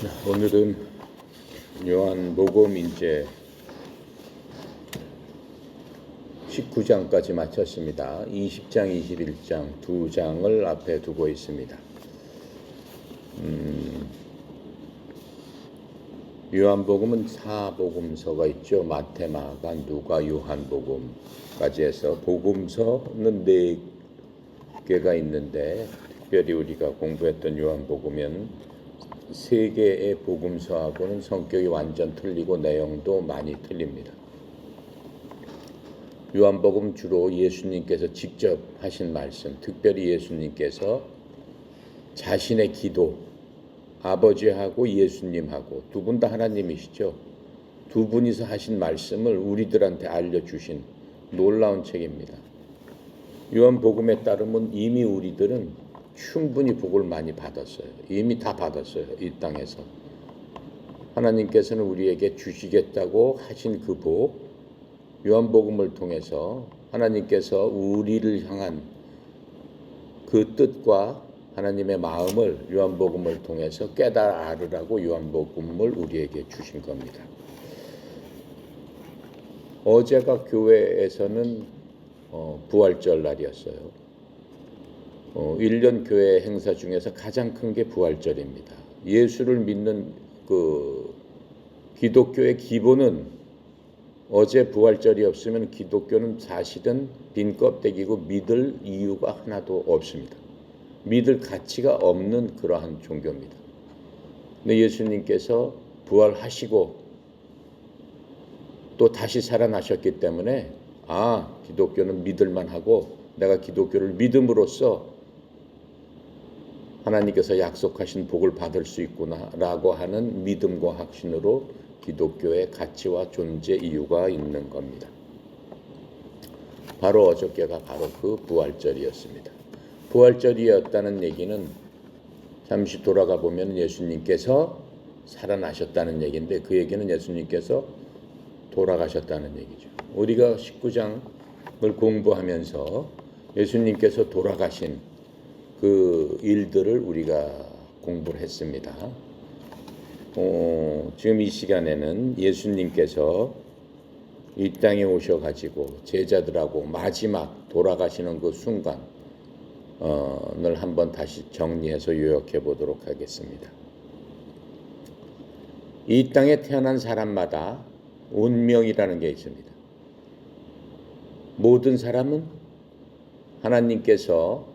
오늘은 요한복음 이제 19장까지 마쳤습니다. 20장, 21장 두 장을 앞에 두고 있습니다. 요한복음은 4복음서가 있죠. 마태, 마가, 누가, 요한복음까지 해서 복음서는 4개가 있는데 특별히 우리가 공부했던 요한복음은 3개의 복음서하고는 성격이 완전 틀리고 내용도 많이 틀립니다. 요한복음 주로 예수님께서 직접 하신 말씀, 특별히 예수님께서 자신의 기도, 아버지하고 예수님하고 두 분 다 하나님이시죠. 두 분이서 하신 말씀을 우리들한테 알려주신 놀라운 책입니다. 요한복음에 따르면 이미 우리들은 충분히 복을 많이 받았어요. 이미 다 받았어요. 이 땅에서. 하나님께서는 우리에게 주시겠다고 하신 그 복, 요한복음을 통해서 하나님께서 우리를 향한 그 뜻과 하나님의 마음을 요한복음을 통해서 깨달아 알으라고 요한복음을 우리에게 주신 겁니다. 어제가 교회에서는 부활절 날이었어요. 1년 교회 행사 중에서 가장 큰 게 부활절입니다. 예수를 믿는 그 기독교의 기본은 어제 부활절이 없으면 기독교는 사실은 빈 껍데기고 믿을 이유가 하나도 없습니다. 믿을 가치가 없는 그러한 종교입니다. 근데 예수님께서 부활하시고 또 다시 살아나셨기 때문에 기독교는 믿을만 하고 내가 기독교를 믿음으로써 하나님께서 약속하신 복을 받을 수 있구나라고 하는 믿음과 확신으로 기독교의 가치와 존재 이유가 있는 겁니다. 바로 어저께가 바로 그 부활절이었습니다. 부활절이었다는 얘기는 잠시 돌아가 보면 예수님께서 살아나셨다는 얘기인데 그 얘기는 예수님께서 돌아가셨다는 얘기죠. 우리가 19장을 공부하면서 예수님께서 돌아가신 그 일들을 우리가 공부를 했습니다. 지금 이 시간에는 예수님께서 이 땅에 오셔가지고 제자들하고 마지막 돌아가시는 그 순간을 한번 다시 정리해서 요약해 보도록 하겠습니다. 이 땅에 태어난 사람마다 운명이라는 게 있습니다. 모든 사람은 하나님께서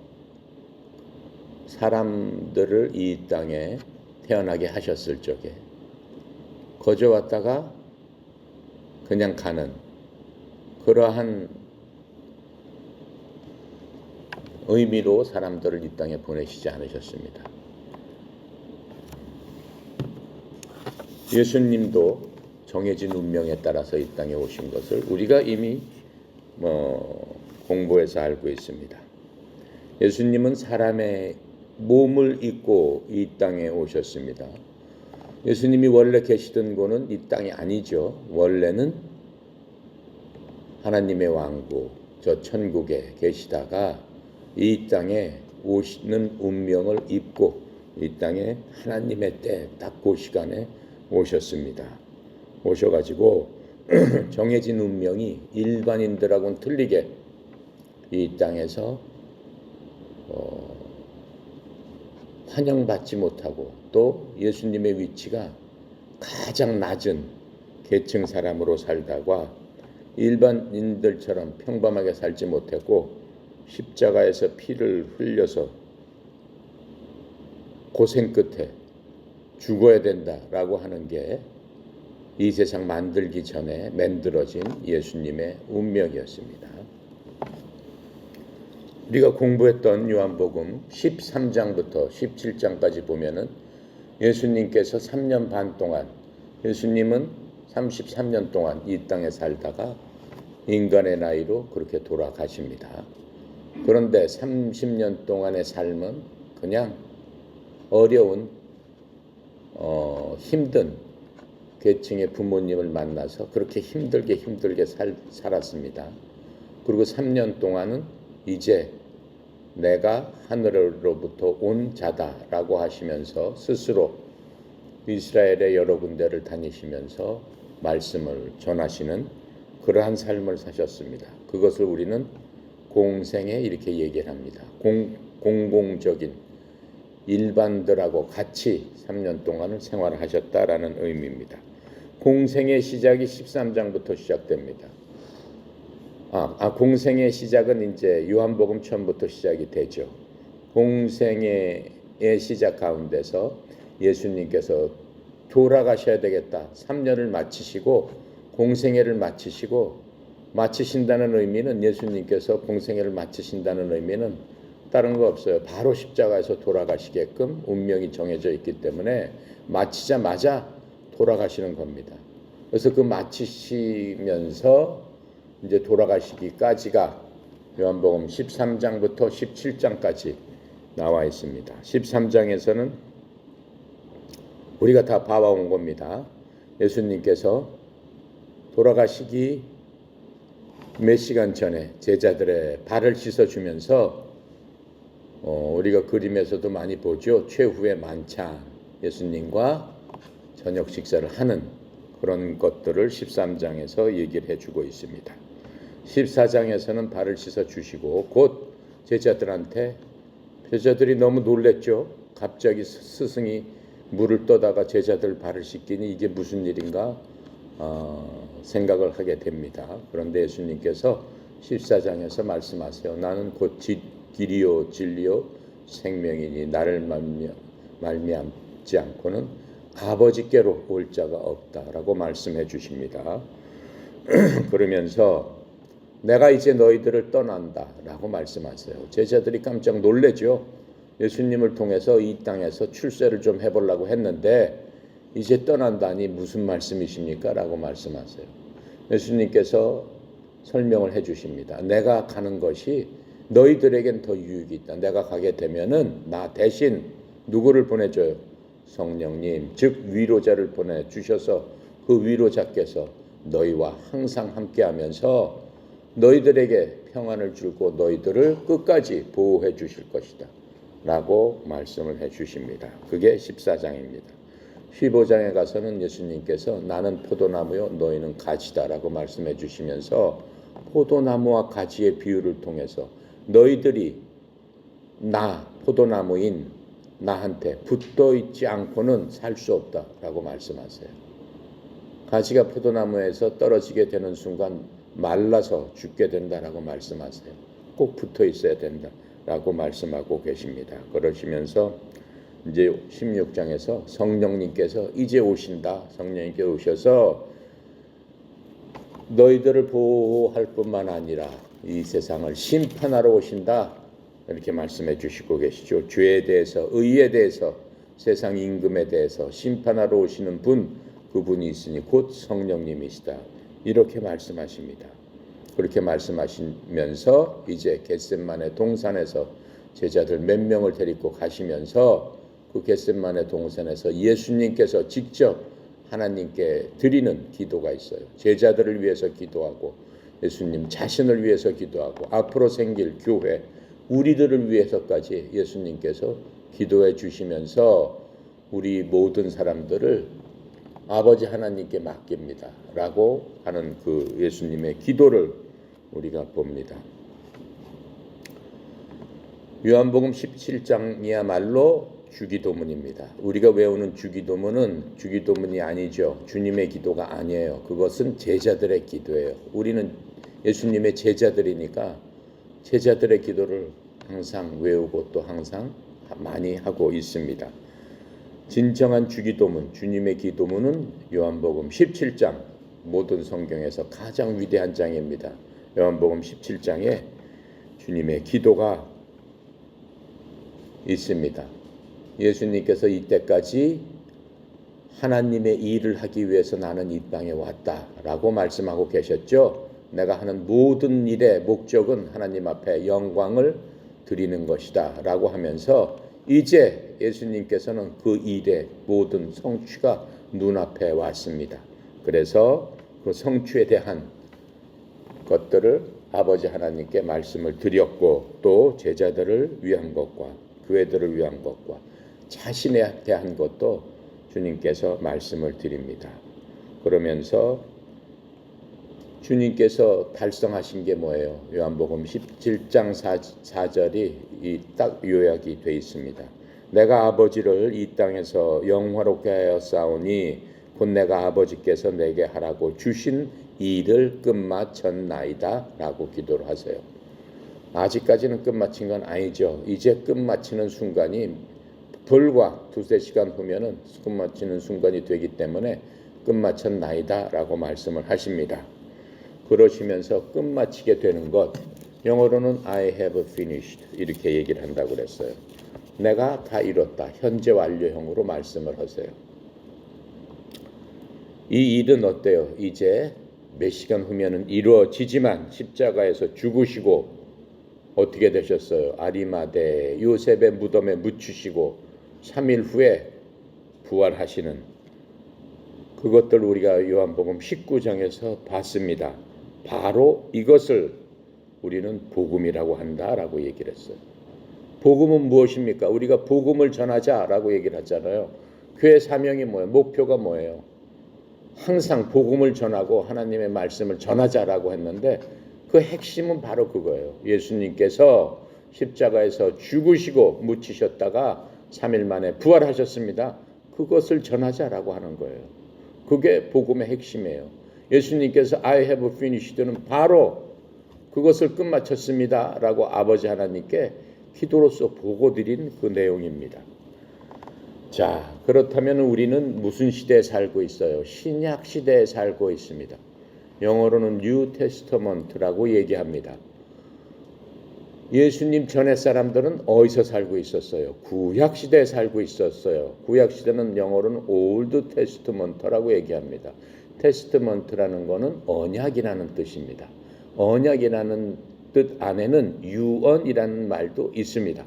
사람들을 이 땅에 태어나게 하셨을 적에 거저 왔다가 그냥 가는 그러한 의미로 사람들을 이 땅에 보내시지 않으셨습니다. 예수님도 정해진 운명에 따라서 이 땅에 오신 것을 우리가 이미 공부해서 알고 있습니다. 예수님은 사람의 몸을 입고 이 땅에 오셨습니다. 예수님이 원래 계시던 곳은 이 땅이 아니죠. 원래는 하나님의 왕국, 저 천국에 계시다가 이 땅에 오시는 운명을 입고 이 땅에 하나님의 때 딱 그 시간에 오셨습니다. 오셔가지고 정해진 운명이 일반인들하고는 틀리게 이 땅에서 환영받지 못하고 또 예수님의 위치가 가장 낮은 계층 사람으로 살다가 일반인들처럼 평범하게 살지 못했고 십자가에서 피를 흘려서 고생 끝에 죽어야 된다라고 하는 게 이 세상 만들기 전에 만들어진 예수님의 운명이었습니다. 우리가 공부했던 요한복음 13장부터 17장까지 보면은 예수님께서 3년 반 동안 예수님은 33년 동안 이 땅에 살다가 인간의 나이로 그렇게 돌아가십니다. 그런데 30년 동안의 삶은 그냥 어려운 힘든 계층의 부모님을 만나서 그렇게 힘들게 살았습니다. 그리고 3년 동안은 이제 내가 하늘로부터 온 자다라고 하시면서 스스로 이스라엘의 여러 군데를 다니시면서 말씀을 전하시는 그러한 삶을 사셨습니다. 그것을 우리는 공생애 이렇게 얘기를 합니다. 공공적인 일반들하고 같이 3년 동안을 생활하셨다라는 의미입니다. 공생의 시작이 13장부터 시작됩니다. 공생의 시작은 이제 요한복음 처음부터 시작이 되죠. 공생의 시작 가운데서 예수님께서 돌아가셔야 되겠다. 3년을 마치시고 공생애를 마치신다는 의미는, 예수님께서 공생애를 마치신다는 의미는 다른 거 없어요. 바로 십자가에서 돌아가시게끔 운명이 정해져 있기 때문에 마치자마자 돌아가시는 겁니다. 그래서 그 마치시면서 이제 돌아가시기까지가 요한복음 13장부터 17장까지 나와 있습니다. 13장에서는 우리가 다 봐온 겁니다. 예수님께서 돌아가시기 몇 시간 전에 제자들의 발을 씻어주면서 우리가 그림에서도 많이 보죠. 최후의 만찬, 예수님과 저녁 식사를 하는 그런 것들을 13장에서 얘기를 해주고 있습니다. 14장에서는 발을 씻어주시고 곧 제자들이 너무 놀랬죠. 갑자기 스승이 물을 떠다가 제자들 발을 씻기니 이게 무슨 일인가 생각을 하게 됩니다. 그런데 예수님께서 14장에서 말씀하세요. 나는 곧 길이요 진리요 생명이니 나를 말미암지 않고는 아버지께로 올 자가 없다라고 말씀해 주십니다. 그러면서 내가 이제 너희들을 떠난다라고 말씀하세요. 제자들이 깜짝 놀래죠. 예수님을 통해서 이 땅에서 출세를 좀 해보려고 했는데 이제 떠난다니 무슨 말씀이십니까? 라고 말씀하세요. 예수님께서 설명을 해 주십니다. 내가 가는 것이 너희들에겐 더 유익이 있다. 내가 가게 되면은 나 대신 누구를 보내줘요? 성령님, 즉 위로자를 보내주셔서 그 위로자께서 너희와 항상 함께하면서 너희들에게 평안을 주고 너희들을 끝까지 보호해 주실 것이다 라고 말씀을 해 주십니다. 그게 14장입니다. 15장에 가서는 예수님께서 나는 포도나무요 너희는 가지다 라고 말씀해 주시면서 포도나무와 가지의 비유를 통해서 너희들이 포도나무인 나한테 붙어 있지 않고는 살 수 없다 라고 말씀하세요. 가지가 포도나무에서 떨어지게 되는 순간 말라서 죽게 된다라고 말씀하세요. 꼭 붙어 있어야 된다라고 말씀하고 계십니다. 그러시면서 이제 16장에서 성령님께서 이제 오신다. 성령님께 오셔서 너희들을 보호할 뿐만 아니라 이 세상을 심판하러 오신다. 이렇게 말씀해 주시고 계시죠. 죄에 대해서, 의에 대해서, 세상 임금에 대해서 심판하러 오시는 그분이 있으니 곧 성령님이시다. 이렇게 말씀하십니다. 그렇게 말씀하시면서 이제 겟셋마네 동산에서 제자들 몇 명을 데리고 가시면서 그 겟셋마네 동산에서 예수님께서 직접 하나님께 드리는 기도가 있어요. 제자들을 위해서 기도하고 예수님 자신을 위해서 기도하고 앞으로 생길 교회, 우리들을 위해서까지 예수님께서 기도해 주시면서 우리 모든 사람들을 아버지 하나님께 맡깁니다 라고 하는 그 예수님의 기도를 우리가 봅니다. 요한복음 17장이야말로 주기도문입니다. 우리가 외우는 주기도문이 아니죠. 주님의 기도가 아니에요. 그것은 제자들의 기도예요. 우리는 예수님의 제자들이니까 제자들의 기도를 항상 외우고 또 항상 많이 하고 있습니다. 진정한 주기도문, 주님의 기도문은 요한복음 17장, 모든 성경에서 가장 위대한 장입니다. 요한복음 17장에 주님의 기도가 있습니다. 예수님께서 이때까지 하나님의 일을 하기 위해서 나는 이 땅에 왔다라고 말씀하고 계셨죠. 내가 하는 모든 일의 목적은 하나님 앞에 영광을 드리는 것이다 라고 하면서 이제 예수님께서는 그 일의 모든 성취가 눈앞에 왔습니다. 그래서 그 성취에 대한 것들을 아버지 하나님께 말씀을 드렸고 또 제자들을 위한 것과 교회들을 위한 것과 자신에 대한 것도 주님께서 말씀을 드립니다. 그러면서 주님께서 달성하신 게 뭐예요? 요한복음 17장 4절이 딱 요약이 되어 있습니다. 내가 아버지를 이 땅에서 영화롭게 하여 싸우니 곧 내가 아버지께서 내게 하라고 주신 일을 끝마쳤나이다 라고 기도를 하세요. 아직까지는 끝마친 건 아니죠. 이제 끝마치는 순간이 불과 2-3시간 후면은 끝마치는 순간이 되기 때문에 끝마쳤나이다 라고 말씀을 하십니다. 그러시면서 끝마치게 되는 것, 영어로는 I have finished 이렇게 얘기를 한다고 그랬어요. 내가 다 이뤘다. 현재 완료형으로 말씀을 하세요. 이 일은 어때요? 이제 몇 시간 후면은 이루어지지만 십자가에서 죽으시고 어떻게 되셨어요? 아리마대 요셉의 무덤에 묻히시고 3일 후에 부활하시는 그것들 우리가 요한복음 19장에서 봤습니다. 바로 이것을 우리는 복음이라고 한다라고 얘기를 했어요. 복음은 무엇입니까? 우리가 복음을 전하자라고 얘기를 하잖아요. 교회 사명이 뭐예요? 목표가 뭐예요? 항상 복음을 전하고 하나님의 말씀을 전하자라고 했는데 그 핵심은 바로 그거예요. 예수님께서 십자가에서 죽으시고 묻히셨다가 3일 만에 부활하셨습니다. 그것을 전하자라고 하는 거예요. 그게 복음의 핵심이에요. 예수님께서 I have finished는 바로 그것을 끝마쳤습니다 라고 아버지 하나님께 기도로서 보고드린 그 내용입니다. 자, 그렇다면 우리는 무슨 시대에 살고 있어요? 신약 시대에 살고 있습니다. 영어로는 New Testament라고 얘기합니다. 예수님 전에 사람들은 어디서 살고 있었어요? 구약 시대에 살고 있었어요. 구약 시대는 영어로는 Old Testament라고 얘기합니다. 테스트먼트라는 거는 언약이라는 뜻입니다. 언약이라는 뜻 안에는 유언이라는 말도 있습니다.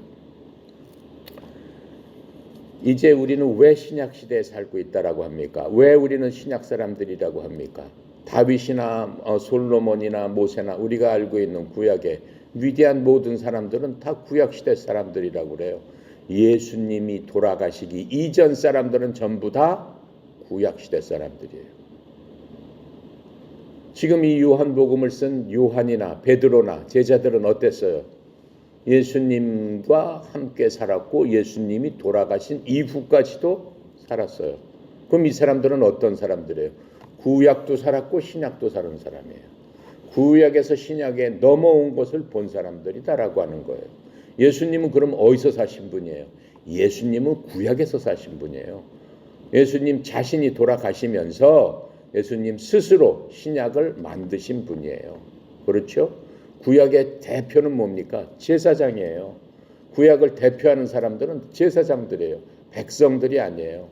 이제 우리는 왜 신약 시대에 살고 있다라고 합니까? 왜 우리는 신약 사람들이라고 합니까? 다윗이나 솔로몬이나 모세나 우리가 알고 있는 구약의 위대한 모든 사람들은 다 구약 시대 사람들이라고 그래요. 예수님이 돌아가시기 이전 사람들은 전부 다 구약 시대 사람들이에요. 지금 이 요한복음을 쓴 요한이나 베드로나 제자들은 어땠어요? 예수님과 함께 살았고 예수님이 돌아가신 이후까지도 살았어요. 그럼 이 사람들은 어떤 사람들이에요? 구약도 살았고 신약도 사는 사람이에요. 구약에서 신약에 넘어온 것을 본 사람들이다라고 하는 거예요. 예수님은 그럼 어디서 사신 분이에요? 예수님은 구약에서 사신 분이에요. 예수님 자신이 돌아가시면서 예수님 스스로 신약을 만드신 분이에요. 그렇죠? 구약의 대표는 뭡니까? 제사장이에요. 구약을 대표하는 사람들은 제사장들이에요. 백성들이 아니에요.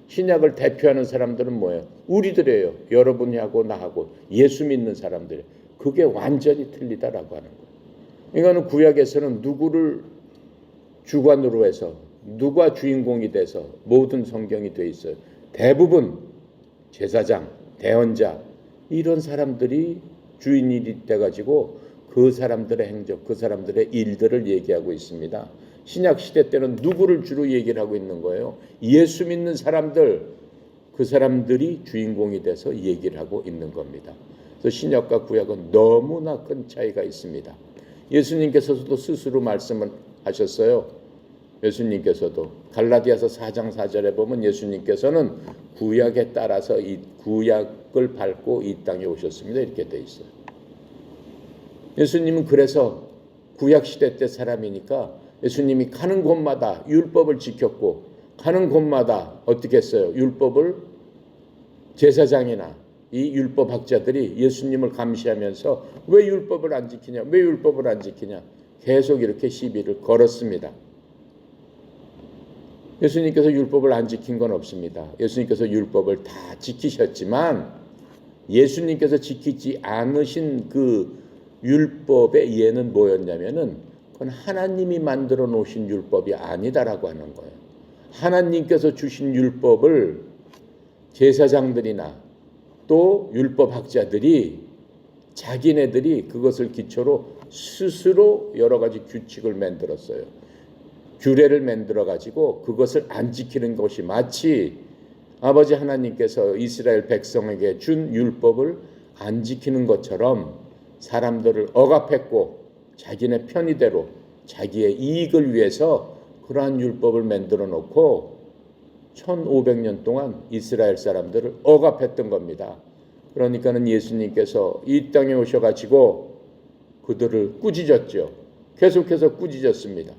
신약을 대표하는 사람들은 뭐예요? 우리들이에요. 여러분하고 나하고 예수 믿는 사람들. 그게 완전히 틀리다라고 하는 거예요. 이거는 구약에서는 누구를 주관으로 해서 누가 주인공이 돼서 모든 성경이 돼 있어요. 대부분 제사장, 대언자 이런 사람들이 주인이 돼가지고 그 사람들의 행적, 그 사람들의 일들을 얘기하고 있습니다. 신약 시대 때는 누구를 주로 얘기를 하고 있는 거예요? 예수 믿는 사람들, 그 사람들이 주인공이 돼서 얘기를 하고 있는 겁니다. 그래서 신약과 구약은 너무나 큰 차이가 있습니다. 예수님께서도 스스로 말씀을 하셨어요. 예수님께서도 갈라디아서 4장 4절에 보면 예수님께서는 구약에 따라서 이 구약을 밟고 이 땅에 오셨습니다. 이렇게 돼 있어요. 예수님은 그래서 구약 시대 때 사람이니까 예수님이 가는 곳마다 율법을 지켰고 가는 곳마다 어떻게 했어요? 율법을 제사장이나 이 율법학자들이 예수님을 감시하면서 왜 율법을 안 지키냐? 왜 율법을 안 지키냐? 계속 이렇게 시비를 걸었습니다. 예수님께서 율법을 안 지킨 건 없습니다. 예수님께서 율법을 다 지키셨지만 예수님께서 지키지 않으신 그 율법의 예는 뭐였냐면은 그건 하나님이 만들어 놓으신 율법이 아니다라고 하는 거예요. 하나님께서 주신 율법을 제사장들이나 또 율법학자들이 자기네들이 그것을 기초로 스스로 여러 가지 규칙을 만들었어요. 규례를 만들어 가지고 그것을 안 지키는 것이 마치 아버지 하나님께서 이스라엘 백성에게 준 율법을 안 지키는 것처럼 사람들을 억압했고 자기네 편의대로 자기의 이익을 위해서 그러한 율법을 만들어 놓고 1500년 동안 이스라엘 사람들을 억압했던 겁니다. 그러니까는 예수님께서 이 땅에 오셔가지고 그들을 꾸짖었죠. 계속해서 꾸짖었습니다.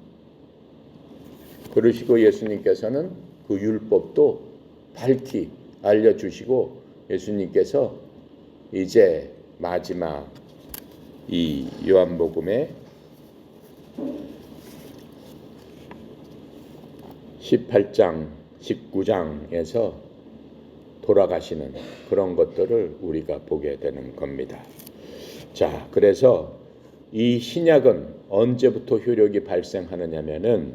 그러시고 예수님께서는 그 율법도 밝히 알려주시고 예수님께서 이제 마지막 이 요한복음의 18장, 19장에서 돌아가시는 그런 것들을 우리가 보게 되는 겁니다. 자, 그래서 이 신약은 언제부터 효력이 발생하느냐면은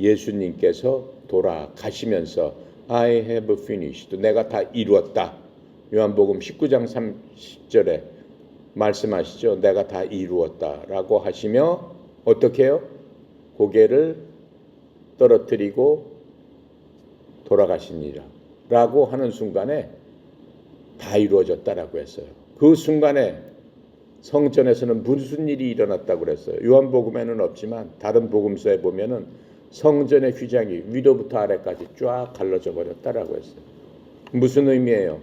예수님께서 돌아가시면서 I have finished. 내가 다 이루었다. 요한복음 19장 30절에 말씀하시죠. 내가 다 이루었다라고 하시며 어떻게 해요? 고개를 떨어뜨리고 돌아가시니라 라고 하는 순간에 다 이루어졌다라고 했어요. 그 순간에 성전에서는 무슨 일이 일어났다고 그랬어요. 요한복음에는 없지만 다른 복음서에 보면은 성전의 휘장이 위로부터 아래까지 쫙 갈라져 버렸다라고 했어요. 무슨 의미예요?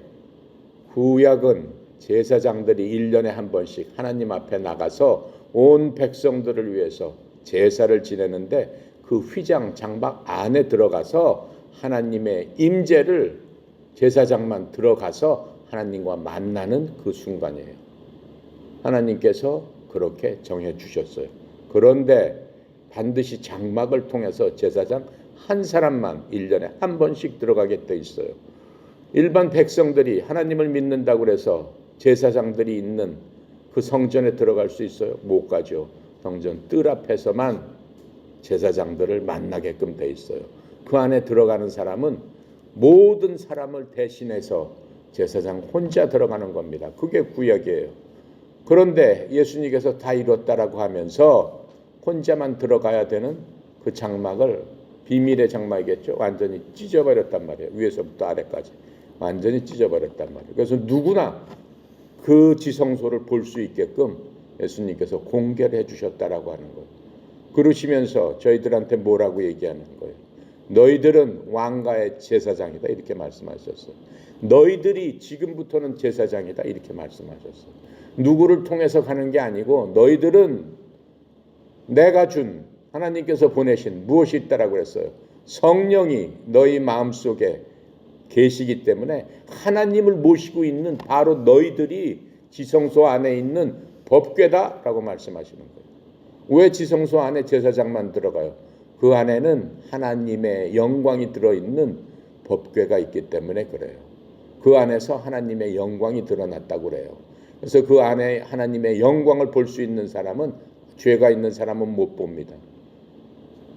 구약은 제사장들이 1년에 한 번씩 하나님 앞에 나가서 온 백성들을 위해서 제사를 지내는데 그 휘장 장막 안에 들어가서 하나님의 임재를 제사장만 들어가서 하나님과 만나는 그 순간이에요. 하나님께서 그렇게 정해 주셨어요. 그런데 반드시 장막을 통해서 제사장 한 사람만 1년에 한 번씩 들어가게 돼 있어요. 일반 백성들이 하나님을 믿는다고 해서 제사장들이 있는 그 성전에 들어갈 수 있어요? 못 가죠. 성전 뜰 앞에서만 제사장들을 만나게끔 돼 있어요. 그 안에 들어가는 사람은 모든 사람을 대신해서 제사장 혼자 들어가는 겁니다. 그게 구약이에요. 그런데 예수님께서 다 이뤘다라고 하면서 혼자만 들어가야 되는 그 장막을 비밀의 장막이겠죠. 완전히 찢어버렸단 말이에요. 위에서부터 아래까지 완전히 찢어버렸단 말이에요. 그래서 누구나 그 지성소를 볼 수 있게끔 예수님께서 공개를 해주셨다라고 하는 거예요. 그러시면서 저희들한테 뭐라고 얘기하는 거예요? 너희들은 왕가의 제사장이다 이렇게 말씀하셨어요. 너희들이 지금부터는 제사장이다 이렇게 말씀하셨어요. 누구를 통해서 가는 게 아니고 너희들은 내가 준 하나님께서 보내신 무엇이 있다라고 그랬어요. 성령이 너희 마음속에 계시기 때문에 하나님을 모시고 있는 바로 너희들이 지성소 안에 있는 법궤다라고 말씀하시는 거예요. 왜 지성소 안에 제사장만 들어가요? 그 안에는 하나님의 영광이 들어있는 법궤가 있기 때문에 그래요. 그 안에서 하나님의 영광이 드러났다고 그래요. 그래서 그 안에 하나님의 영광을 볼 수 있는 사람은 죄가 있는 사람은 못 봅니다.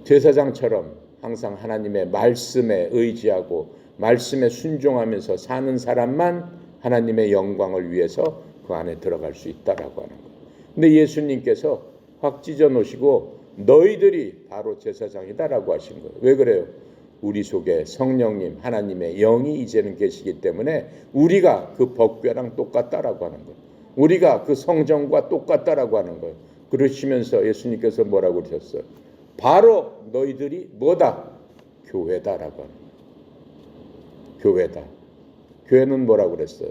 제사장처럼 항상 하나님의 말씀에 의지하고 말씀에 순종하면서 사는 사람만 하나님의 영광을 위해서 그 안에 들어갈 수 있다라고 하는 거예요. 근데 예수님께서 확 찢어 놓으시고 너희들이 바로 제사장이다라고 하신 거예요. 왜 그래요? 우리 속에 성령님 하나님의 영이 이제는 계시기 때문에 우리가 그 법궤랑 똑같다라고 하는 거예요. 우리가 그 성전과 똑같다라고 하는 거예요. 그러시면서 예수님께서 뭐라고 그러셨어요? 바로 너희들이 뭐다? 교회다라고 하는 거예요. 교회다. 교회는 뭐라고 그랬어요?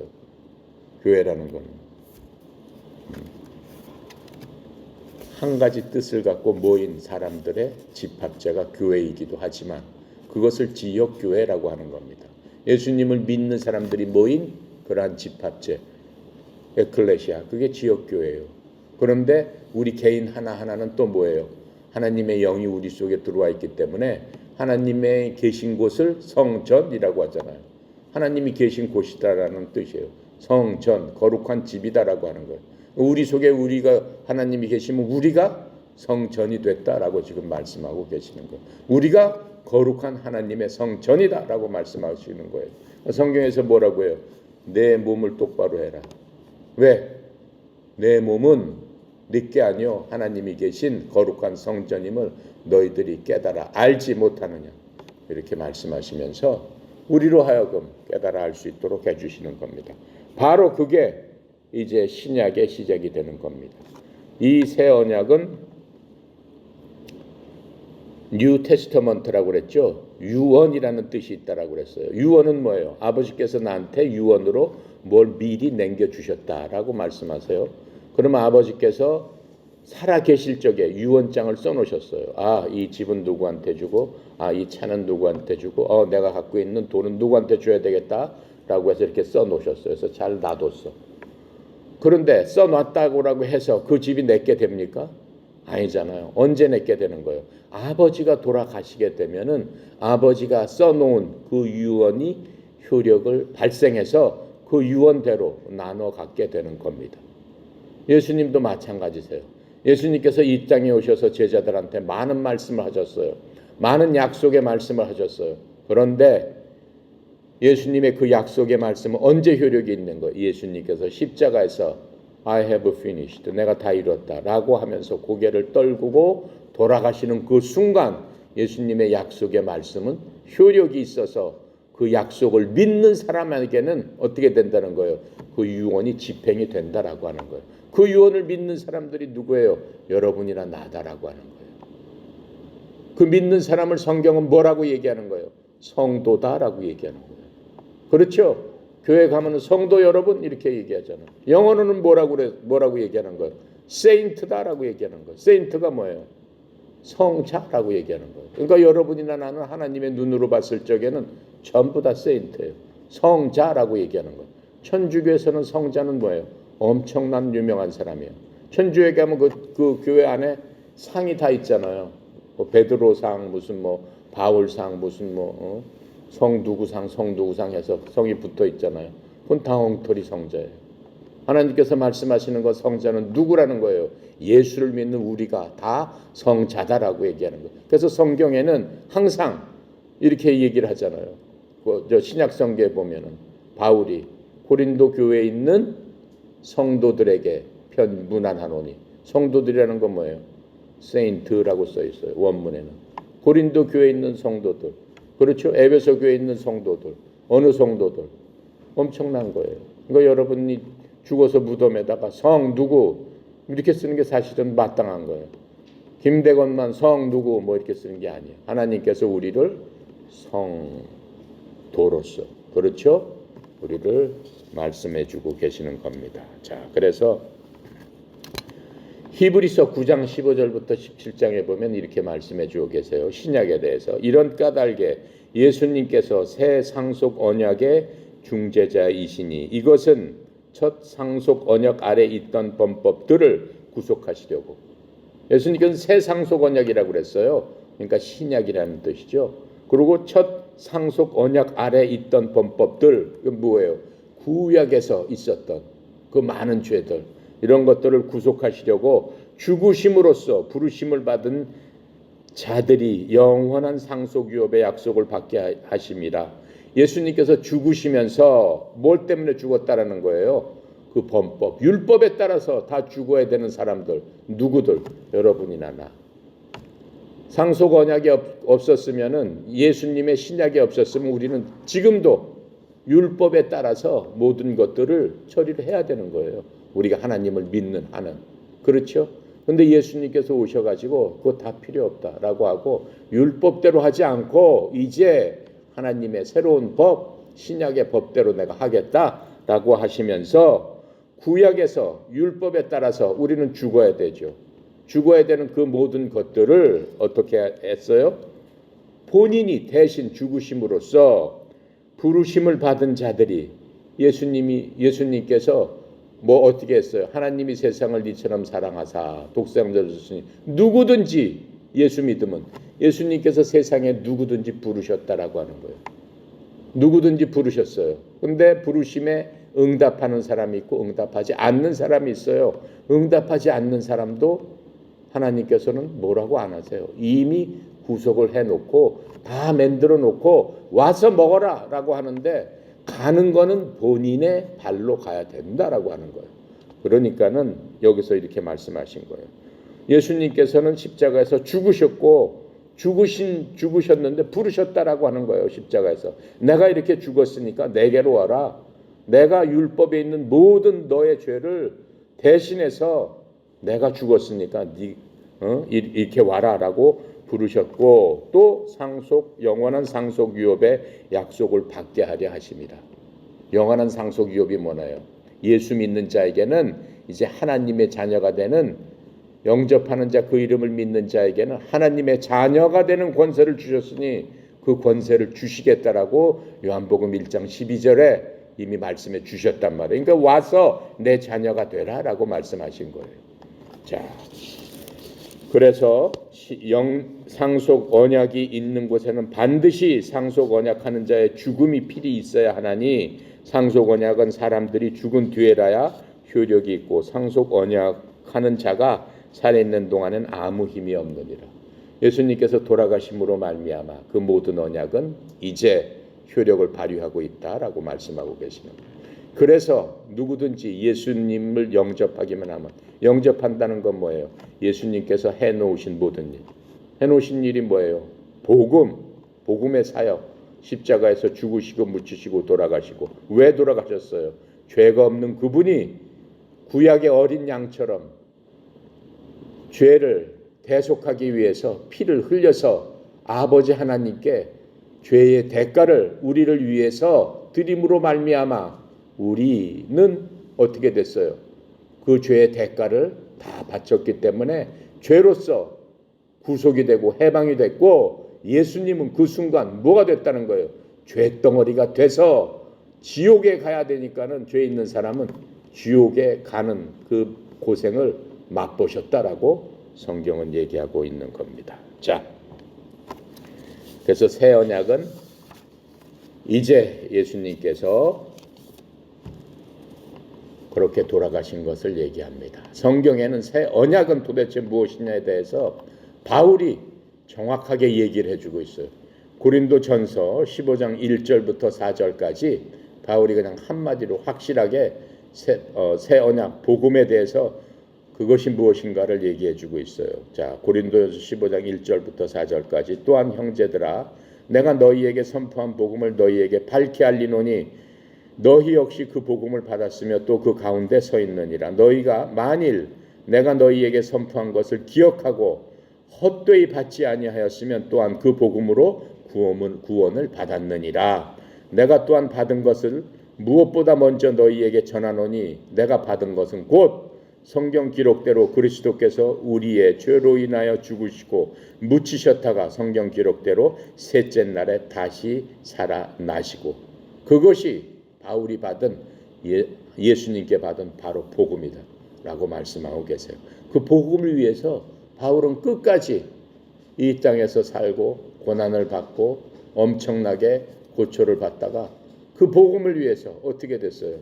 교회라는 건 한 가지 뜻을 갖고 모인 사람들의 집합체가 교회이기도 하지만 그것을 지역교회라고 하는 겁니다. 예수님을 믿는 사람들이 모인 그러한 집합체, 에클레시아, 그게 지역교회예요. 그런데 우리 개인 하나하나는 또 뭐예요? 하나님의 영이 우리 속에 들어와 있기 때문에 하나님의 계신 곳을 성전이라고 하잖아요. 하나님이 계신 곳이다라는 뜻이에요. 성전, 거룩한 집이다라고 하는 거예요. 우리 속에 우리가 하나님이 계시면 우리가 성전이 됐다라고 지금 말씀하고 계시는 거예요. 우리가 거룩한 하나님의 성전이다라고 말씀하시는 거예요. 성경에서 뭐라고 해요? 내 몸을 똑바로 해라. 왜? 내 몸은 네게 아니요 하나님이 계신 거룩한 성전임을 너희들이 깨달아 알지 못하느냐 이렇게 말씀하시면서 우리로 하여금 깨달아 알 수 있도록 해주시는 겁니다. 바로 그게 이제 신약의 시작이 되는 겁니다. 이 새 언약은 뉴 테스터먼트라고 그랬죠. 유언이라는 뜻이 있다라고 그랬어요. 유언은 뭐예요? 아버지께서 나한테 유언으로 뭘 미리 남겨주셨다라고 말씀하세요. 그러면 아버지께서 살아 계실 적에 유언장을 써놓으셨어요. 이 집은 누구한테 주고, 이 차는 누구한테 주고, 내가 갖고 있는 돈은 누구한테 줘야 되겠다라고 해서 이렇게 써놓으셨어요. 그래서 잘 놔뒀어. 그런데 써놨다고 해서 그 집이 내게 됩니까? 아니잖아요. 언제 내게 되는 거예요? 아버지가 돌아가시게 되면은 아버지가 써놓은 그 유언이 효력을 발생해서 그 유언대로 나눠 갖게 되는 겁니다. 예수님도 마찬가지세요. 예수님께서 이 땅에 오셔서 제자들한테 많은 말씀을 하셨어요. 많은 약속의 말씀을 하셨어요. 그런데 예수님의 그 약속의 말씀은 언제 효력이 있는 거예요? 예수님께서 십자가에서 I have finished. 내가 다 이뤘다. 라고 하면서 고개를 떨구고 돌아가시는 그 순간 예수님의 약속의 말씀은 효력이 있어서 그 약속을 믿는 사람에게는 어떻게 된다는 거예요? 그 유언이 집행이 된다라고 하는 거예요. 그 유언을 믿는 사람들이 누구예요? 여러분이나 나다라고 하는 거예요. 그 믿는 사람을 성경은 뭐라고 얘기하는 거예요? 성도다라고 얘기하는 거예요. 그렇죠? 교회 가면 성도 여러분 이렇게 얘기하잖아요. 영어로는 뭐라고 얘기하는 거예요? 세인트다라고 얘기하는 거예요. 세인트가 뭐예요? 성자라고 얘기하는 거예요. 그러니까 여러분이나 나는 하나님의 눈으로 봤을 적에는 전부 다 세인트예요. 성자라고 얘기하는 거예요. 천주교에서는 성자는 뭐예요? 엄청난 유명한 사람이에요. 천주교에 가면 그 교회 안에 상이 다 있잖아요. 베드로상, 무슨 바울상, 무슨 성누구상 해서 성이 붙어 있잖아요. 그건 다 엉터리 성자예요. 하나님께서 말씀하시는 것 성자는 누구라는 거예요? 예수를 믿는 우리가 다 성자다라고 얘기하는 거예요. 그래서 성경에는 항상 이렇게 얘기를 하잖아요. 저 신약 성경에 보면은 바울이 고린도 교회에 있는 성도들에게 문안하노니, 성도들이라는 건 뭐예요? 세인트라고 써 있어요. 원문에는 고린도 교회에 있는 성도들, 그렇죠? 에베소 교회에 있는 성도들, 어느 성도들, 엄청난 거예요. 그러니까 여러분이 죽어서 무덤에다가 성 누구 이렇게 쓰는 게 사실은 마땅한 거예요. 김대건만 성 누구 이렇게 쓰는 게 아니에요. 하나님께서 우리를 성도로서, 그렇죠? 우리를 말씀해주고 계시는 겁니다. 자, 그래서 히브리서 9장 15절부터 17장에 보면 이렇게 말씀해주고 계세요. 신약에 대해서 이런 까닭에 예수님께서 새 상속 언약의 중재자이시니 이것은 첫 상속 언약 아래 있던 범법들을 구속하시려고. 예수님께서는 새 상속 언약이라고 그랬어요. 그러니까 신약이라는 뜻이죠. 그리고 첫 상속 언약 아래 있던 범법들, 그 뭐예요? 구약에서 있었던 그 많은 죄들, 이런 것들을 구속하시려고 죽으심으로써 부르심을 받은 자들이 영원한 상속유업의 약속을 받게 하심이라. 예수님께서 죽으시면서 뭘 때문에 죽었다라는 거예요? 그 범법, 율법에 따라서 다 죽어야 되는 사람들, 누구들? 여러분이나 나. 상속 언약이 없었으면은, 예수님의 신약이 없었으면 우리는 지금도 율법에 따라서 모든 것들을 처리를 해야 되는 거예요. 우리가 하나님을 믿는 하는. 그렇죠? 근데 예수님께서 오셔가지고 그거 다 필요 없다라고 하고 율법대로 하지 않고 이제 하나님의 새로운 법, 신약의 법대로 내가 하겠다라고 하시면서 구약에서 율법에 따라서 우리는 죽어야 되죠. 죽어야 되는 그 모든 것들을 어떻게 했어요? 본인이 대신 죽으심으로써 부르심을 받은 자들이 예수님께서 어떻게 했어요? 하나님이 세상을 이처럼 사랑하사 독생자를 주시니 누구든지 예수 믿으면 예수님께서 세상에 누구든지 부르셨다라고 하는 거예요. 누구든지 부르셨어요. 근데 부르심에 응답하는 사람이 있고 응답하지 않는 사람이 있어요. 응답하지 않는 사람도 하나님께서는 뭐라고 안 하세요. 이미 구속을 해놓고 다 만들어 놓고 와서 먹어라 라고 하는데 가는 거는 본인의 발로 가야 된다라고 하는 거예요. 그러니까는 여기서 이렇게 말씀하신 거예요. 예수님께서는 십자가에서 죽으셨고 죽으셨는데 부르셨다라고 하는 거예요. 십자가에서. 내가 이렇게 죽었으니까 내게로 와라. 내가 율법에 있는 모든 너의 죄를 대신해서 내가 죽었으니까 이렇게 와라라고 부르셨고, 또 영원한 상속 유업의 약속을 받게 하려 하십니다. 영원한 상속 유업이 뭐나요? 예수 믿는 자에게는 이제 하나님의 자녀가 되는, 영접하는 자, 그 이름을 믿는 자에게는 하나님의 자녀가 되는 권세를 주셨으니 그 권세를 주시겠다라고 요한복음 1장 12절에 이미 말씀해 주셨단 말이에요. 그러니까 와서 내 자녀가 되라라고 말씀하신 거예요. 자, 그래서 상속 언약이 있는 곳에는 반드시 상속 언약하는 자의 죽음이 필히 있어야 하나니, 상속 언약은 사람들이 죽은 뒤에라야 효력이 있고 상속 언약하는 자가 살아있는 동안은 아무 힘이 없느니라. 예수님께서 돌아가심으로 말미암아 그 모든 언약은 이제 효력을 발휘하고 있다라고 말씀하고 계시는 거예요. 그래서 누구든지 예수님을 영접하기만 하면, 영접한다는 건 뭐예요? 예수님께서 해놓으신 모든 일, 해놓으신 일이 뭐예요? 복음의 사역, 십자가에서 죽으시고 묻히시고 돌아가시고. 왜 돌아가셨어요? 죄가 없는 그분이 구약의 어린 양처럼 죄를 대속하기 위해서 피를 흘려서 아버지 하나님께 죄의 대가를 우리를 위해서 드림으로 말미암아 우리는 어떻게 됐어요? 그 죄의 대가를 다 바쳤기 때문에 죄로서 구속이 되고 해방이 됐고, 예수님은 그 순간 뭐가 됐다는 거예요? 죄덩어리가 돼서 지옥에 가야 되니까는, 죄 있는 사람은 지옥에 가는 그 고생을 맛보셨다라고 성경은 얘기하고 있는 겁니다. 자, 그래서 새 언약은 이제 예수님께서 그렇게 돌아가신 것을 얘기합니다. 성경에는 새 언약은 도대체 무엇이냐에 대해서 바울이 정확하게 얘기를 해주고 있어요. 고린도전서 15장 1절부터 4절까지 바울이 그냥 한마디로 확실하게 새 언약 복음에 대해서 그것이 무엇인가를 얘기해주고 있어요. 자, 고린도전서 15장 1절부터 4절까지. 또한 형제들아, 내가 너희에게 선포한 복음을 너희에게 밝히 알리노니 너희 역시 그 복음을 받았으며 또 그 가운데 서 있느니라. 너희가 만일 내가 너희에게 선포한 것을 기억하고 헛되이 받지 아니하였으면 또한 그 복음으로 구원을 받았느니라. 내가 또한 받은 것을 무엇보다 먼저 너희에게 전하노니 내가 받은 것은 곧 성경 기록대로 그리스도께서 우리의 죄로 인하여 죽으시고 묻히셨다가 성경 기록대로 셋째 날에 다시 살아나시고, 그것이 바울이 받은 예수님께 받은 바로 복음이다 라고 말씀하고 계세요. 그 복음을 위해서 바울은 끝까지 이 땅에서 살고 고난을 받고 엄청나게 고초를 받다가 그 복음을 위해서 어떻게 됐어요?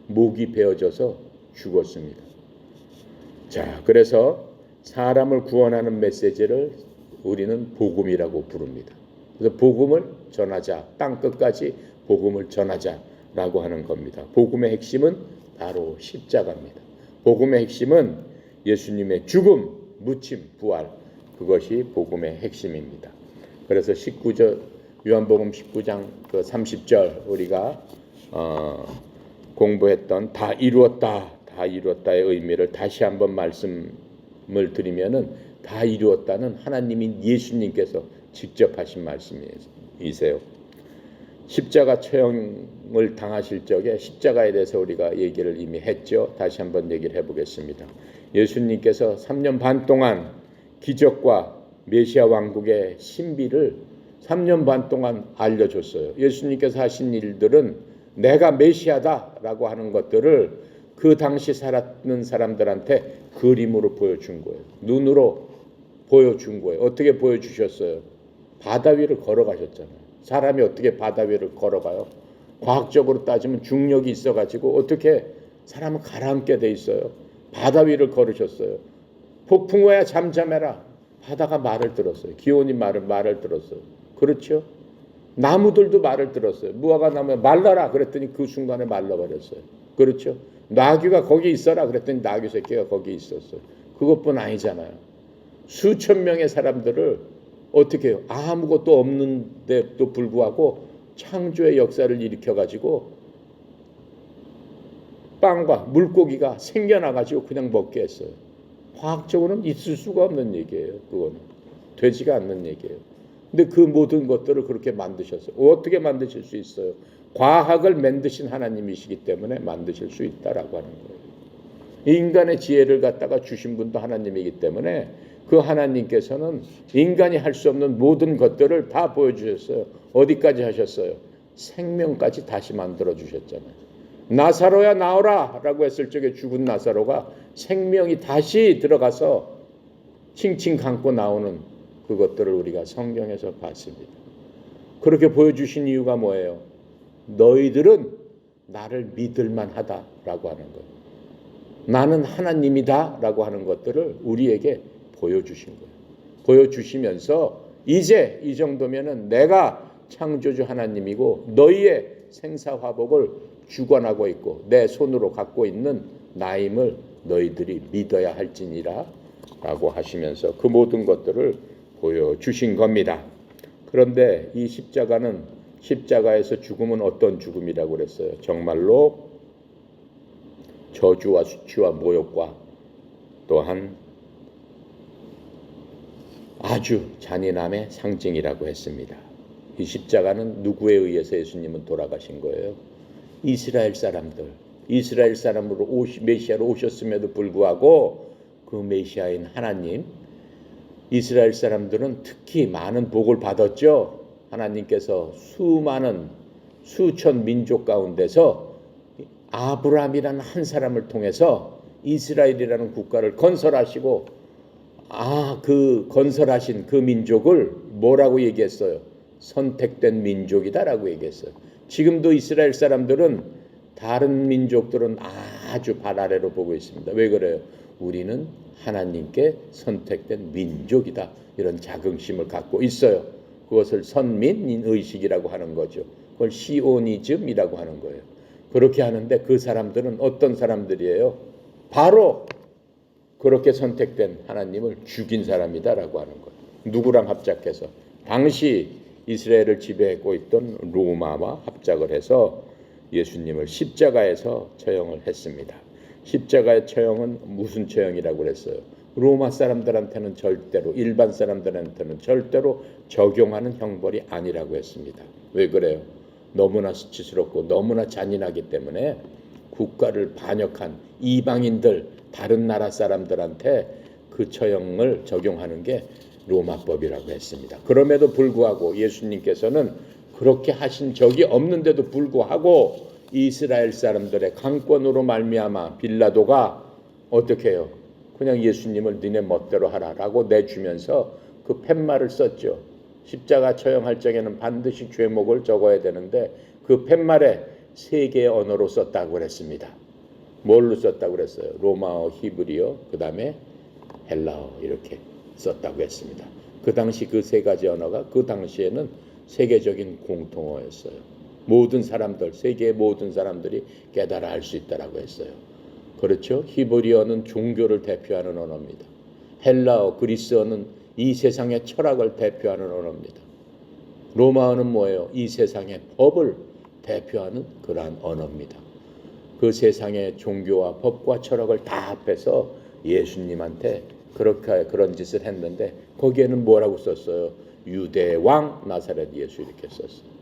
목이 베어져서 죽었습니다. 자, 그래서 사람을 구원하는 메시지를 우리는 복음이라고 부릅니다. 그래서 복음을 전하자, 땅 끝까지 복음을 전하자라고 하는 겁니다. 복음의 핵심은 바로 십자가입니다. 복음의 핵심은 예수님의 죽음, 묻힘, 부활, 그것이 복음의 핵심입니다. 그래서 19절 요한복음 19장 30절 우리가 공부했던 다 이루었다의 의미를 다시 한번 말씀을 드리면은, 다 이루었다는 하나님인 예수님께서 직접 하신 말씀이세요. 십자가 처형을 당하실 적에 십자가에 대해서 우리가 얘기를 이미 했죠. 다시 한번 얘기를 해보겠습니다. 예수님께서 3년 반 동안 기적과 메시아 왕국의 신비를 3년 반 동안 알려줬어요. 예수님께서 하신 일들은 내가 메시아다라고 하는 것들을 그 당시 살았는 사람들한테 그림으로 보여준 거예요. 눈으로 보여준 거예요. 어떻게 보여주셨어요? 바다 위를 걸어가셨잖아요. 사람이 어떻게 바다 위를 걸어가요? 과학적으로 따지면 중력이 있어가지고 어떻게 사람은 가라앉게 돼 있어요. 바다 위를 걸으셨어요. 폭풍우야 잠잠해라. 바다가 말을 들었어요. 기온이 말을 들었어요. 그렇죠? 나무들도 말을 들었어요. 무화과 나무에 말라라 그랬더니 그 순간에 말라버렸어요. 그렇죠? 나귀가 거기 있어라 그랬더니 나귀 새끼가 거기 있었어요. 그것뿐 아니잖아요. 수천 명의 사람들을 어떻게 해요? 아무것도 없는데도 불구하고 창조의 역사를 일으켜가지고 빵과 물고기가 생겨나가지고 그냥 먹게 했어요. 과학적으로는 있을 수가 없는 얘기예요. 그거는 되지가 않는 얘기예요. 근데 그 모든 것들을 그렇게 만드셨어요. 어떻게 만드실 수 있어요? 과학을 만드신 하나님이시기 때문에 만드실 수 있다라고 하는 거예요. 인간의 지혜를 갖다가 주신 분도 하나님이기 때문에 그 하나님께서는 인간이 할 수 없는 모든 것들을 다 보여주셨어요. 어디까지 하셨어요? 생명까지 다시 만들어 주셨잖아요. 나사로야 나오라 라고 했을 적에 죽은 나사로가 생명이 다시 들어가서 칭칭 감고 나오는 그것들을 우리가 성경에서 봤습니다. 그렇게 보여주신 이유가 뭐예요? 너희들은 나를 믿을만 하다라고 하는 것. 나는 하나님이다 라고 하는 것들을 우리에게 보여주신 거예요. 보여주시면서 이제 이 정도면은 내가 창조주 하나님이고 너희의 생사화복을 주관하고 있고 내 손으로 갖고 있는 나임을 너희들이 믿어야 할지니라 라고 하시면서 그 모든 것들을 보여주신 겁니다. 그런데 이 십자가에서 죽음은 어떤 죽음이라고 그랬어요? 정말로 저주와 수치와 모욕과 또한 아주 잔인함의 상징이라고 했습니다. 이 십자가는 누구에 의해서 예수님은 돌아가신 거예요? 이스라엘 사람으로 메시아로 오셨음에도 불구하고 그 메시아인 하나님, 이스라엘 사람들은 특히 많은 복을 받았죠. 하나님께서 수천 민족 가운데서 아브라함이라는 한 사람을 통해서 이스라엘이라는 국가를 건설하시고 그 건설하신 그 민족을 뭐라고 얘기했어요? 선택된 민족이다라고 얘기했어요. 지금도 이스라엘 사람들은 다른 민족들은 아주 발 아래로 보고 있습니다. 왜 그래요? 우리는 하나님께 선택된 민족이다. 이런 자긍심을 갖고 있어요. 그것을 선민의식이라고 하는 거죠. 그걸 시오니즘이라고 하는 거예요. 그렇게 하는데 그 사람들은 어떤 사람들이에요? 바로 그렇게 선택된 하나님을 죽인 사람이다라고 하는 거예요. 누구랑 합작해서? 당시 이스라엘을 지배하고 있던 로마와 합작을 해서 예수님을 십자가에서 처형을 했습니다. 십자가의 처형은 무슨 처형이라고 그랬어요? 로마 사람들한테는 절대로, 일반 사람들한테는 절대로 적용하는 형벌이 아니라고 했습니다. 왜 그래요? 너무나 수치스럽고 너무나 잔인하기 때문에 국가를 반역한 이방인들, 다른 나라 사람들한테 그 처형을 적용하는 게 로마법이라고 했습니다. 그럼에도 불구하고 예수님께서는 그렇게 하신 적이 없는데도 불구하고 이스라엘 사람들의 강권으로 말미암아 빌라도가 어떻게 해요? 그냥 예수님을 니네 멋대로 하라라고 내주면서 그 팻말을 썼죠. 십자가 처형할 적에는 반드시 죄목을 적어야 되는데 그 팻말에 3개의 언어로 썼다고 그랬습니다. 뭘로 썼다고 그랬어요? 로마어, 히브리어, 그 다음에 헬라어 이렇게 썼다고 했습니다. 그 당시 그 3가지 언어가 그 당시에는 세계적인 공통어였어요. 모든 사람들, 세계의 모든 사람들이 깨달아 알 수 있다라고 했어요. 그렇죠? 히브리어는 종교를 대표하는 언어입니다. 헬라어, 그리스어는 이 세상의 철학을 대표하는 언어입니다. 로마어는 뭐예요? 이 세상의 법을 대표하는 그러한 언어입니다. 그 세상의 종교와 법과 철학을 다 합해서 예수님한테 그렇게 그런 짓을 했는데 거기에는 뭐라고 썼어요? 유대 왕 나사렛 예수 이렇게 썼어요.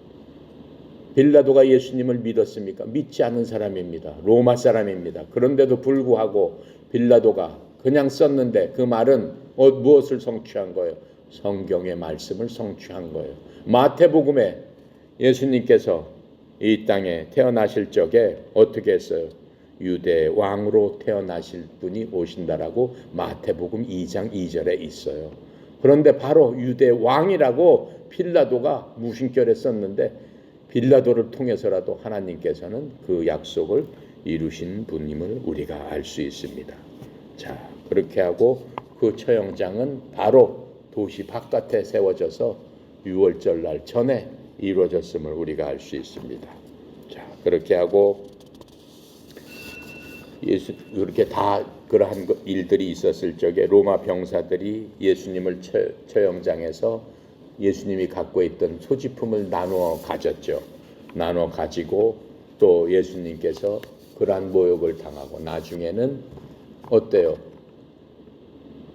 빌라도가 예수님을 믿었습니까? 믿지 않는 사람입니다. 로마 사람입니다. 그런데도 불구하고 빌라도가 그냥 썼는데 그 말은 무엇을 성취한 거예요? 성경의 말씀을 성취한 거예요. 마태복음에 예수님께서 이 땅에 태어나실 적에 어떻게 했어요? 유대 왕으로 태어나실 분이 오신다라고 마태복음 2장 2절에 있어요. 그런데 바로 유대 왕이라고 빌라도가 무심결에 썼는데 빌라도를 통해서라도 하나님께서는 그 약속을 이루신 분임을 우리가 알 수 있습니다. 자, 그렇게 하고 그 처형장은 바로 도시 바깥에 세워져서 유월절 날 전에 이루어졌음을 우리가 알 수 있습니다. 자, 그렇게 하고 그렇게 다 그러한 일들이 있었을 적에 로마 병사들이 예수님을 처형장에서 예수님이 갖고 있던 소지품을 나누어 가졌죠. 나누어 가지고 또 예수님께서 그러한 모욕을 당하고 나중에는 어때요?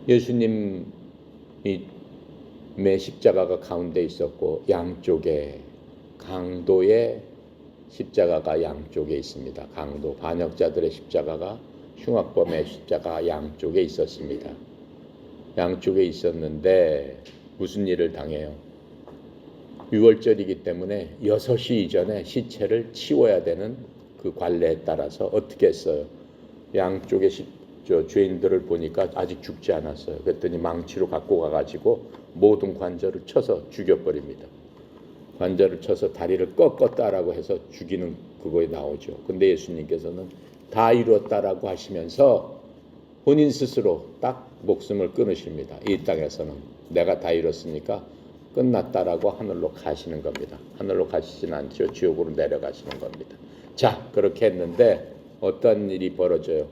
예수님이 매 십자가가 가운데 있었고 양쪽에 강도의 십자가가 양쪽에 있습니다. 강도 반역자들의 십자가가 흉악범의 십자가 양쪽에 있었습니다. 양쪽에 있었는데 무슨 일을 당해요? 유월절이기 때문에 6시 이전에 시체를 치워야 되는 그 관례에 따라서 어떻게 했어요? 양쪽에 죄인들을 보니까 아직 죽지 않았어요. 그랬더니 망치로 갖고 가가지고 모든 관절을 쳐서 죽여버립니다. 관절을 쳐서 다리를 꺾었다라고 해서 죽이는 그거에 나오죠. 근데 예수님께서는 다 이루었다라고 하시면서 본인 스스로 딱 목숨을 끊으십니다. 이 땅에서는 내가 다 이뤘으니까 끝났다라고 하늘로 가시는 겁니다. 하늘로 가시지는 않죠. 지옥으로 내려가시는 겁니다. 자, 그렇게 했는데 어떤 일이 벌어져요?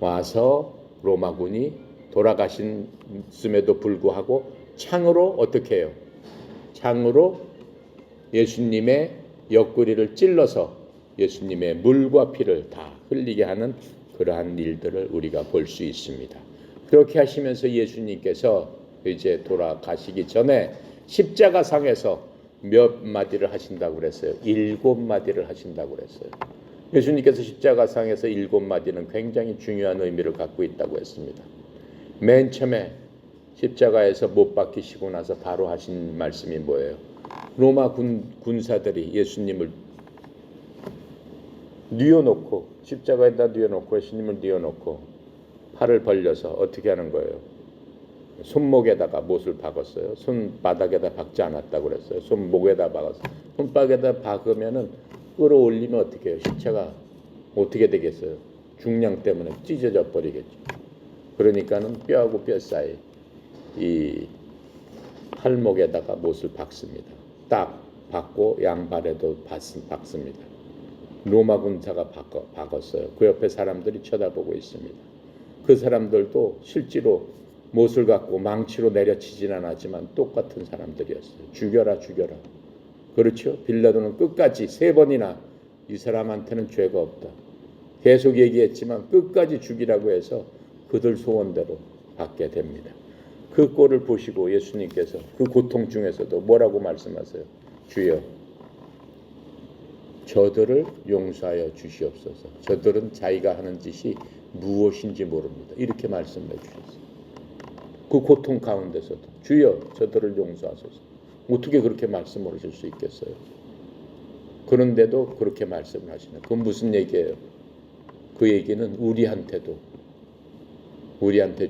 와서 로마군이 돌아가셨음에도 불구하고 창으로 어떻게 해요? 창으로 예수님의 옆구리를 찔러서 예수님의 물과 피를 다 흘리게 하는 그러한 일들을 우리가 볼 수 있습니다. 그렇게 하시면서 예수님께서 이제 돌아가시기 전에 십자가상에서 몇 마디를 하신다고 그랬어요? 7마디를 하신다고 그랬어요. 예수님께서 십자가상에서 7마디는 굉장히 중요한 의미를 갖고 있다고 했습니다. 맨 처음에 십자가에서 못 박히시고 나서 바로 하신 말씀이 뭐예요? 로마 군사들이 예수님을 뉘어놓고 십자가에다 뉘어놓고 예수님을 뉘어놓고 팔을 벌려서 어떻게 하는 거예요? 손목에다가 못을 박았어요. 손바닥에다 박지 않았다고 그랬어요. 손목에다 박았어요. 손바닥에다 박으면은 끌어올리면 어떻게 해요? 십자가 어떻게 되겠어요? 중량 때문에 찢어져 버리겠죠. 그러니까는 뼈하고 뼈 사이 이 팔목에다가 못을 박습니다. 딱 박고 양발에도 박습니다. 로마 군사가 박았어요. 그 옆에 사람들이 쳐다보고 있습니다. 그 사람들도 실제로 못을 갖고 망치로 내려치진 않았지만 똑같은 사람들이었어요. 죽여라 죽여라. 그렇죠? 빌라도는 끝까지 3번이나 이 사람한테는 죄가 없다. 계속 얘기했지만 끝까지 죽이라고 해서 그들 소원대로 받게 됩니다. 그 꼴을 보시고 예수님께서 그 고통 중에서도 뭐라고 말씀하세요? 주여 저들을 용서하여 주시옵소서. 저들은 자기가 하는 짓이 무엇인지 모릅니다. 이렇게 말씀해 주셨어요. 그 고통 가운데서도 주여 저들을 용서하소서. 어떻게 그렇게 말씀을 하실 수 있겠어요? 그런데도 그렇게 말씀을 하시네. 그건 무슨 얘기예요? 그 얘기는 우리한테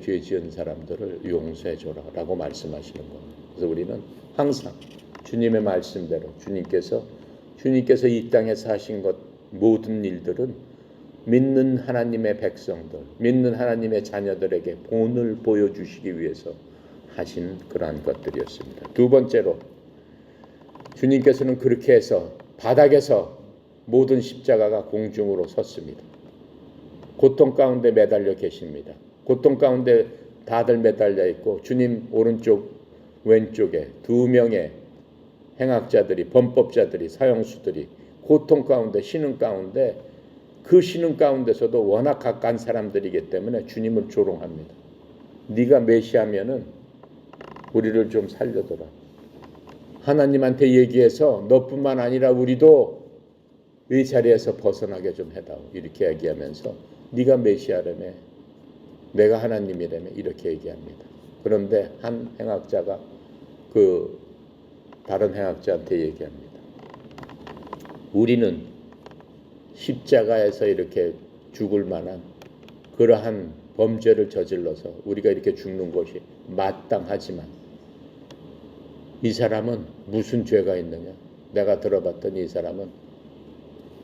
죄 지은 사람들을 용서해 줘라 라고 말씀하시는 겁니다. 그래서 우리는 항상 주님의 말씀대로 주님께서 이 땅에서 하신 것 모든 일들은 믿는 하나님의 백성들, 믿는 하나님의 자녀들에게 본을 보여주시기 위해서 하신 그러한 것들이었습니다. 두 번째로 주님께서는 그렇게 해서 바닥에서 모든 십자가가 공중으로 섰습니다. 고통 가운데 매달려 계십니다. 고통 가운데 다들 매달려 있고 주님 오른쪽 왼쪽에 2명의 행악자들이 범법자들이 사형수들이 고통 가운데 신음 가운데 그 신음 가운데서도 워낙 가까운 사람들이기 때문에 주님을 조롱합니다. 네가 메시아면은 우리를 좀 살려줘라. 하나님한테 얘기해서 너뿐만 아니라 우리도 이 자리에서 벗어나게 좀 해다오. 이렇게 얘기하면서 네가 메시아라며 내가 하나님이라며 이렇게 얘기합니다. 그런데 한 행악자가 그 다른 행악자한테 얘기합니다. 우리는 십자가에서 이렇게 죽을 만한 그러한 범죄를 저질러서 우리가 이렇게 죽는 것이 마땅하지만 이 사람은 무슨 죄가 있느냐? 내가 들어봤더니 이 사람은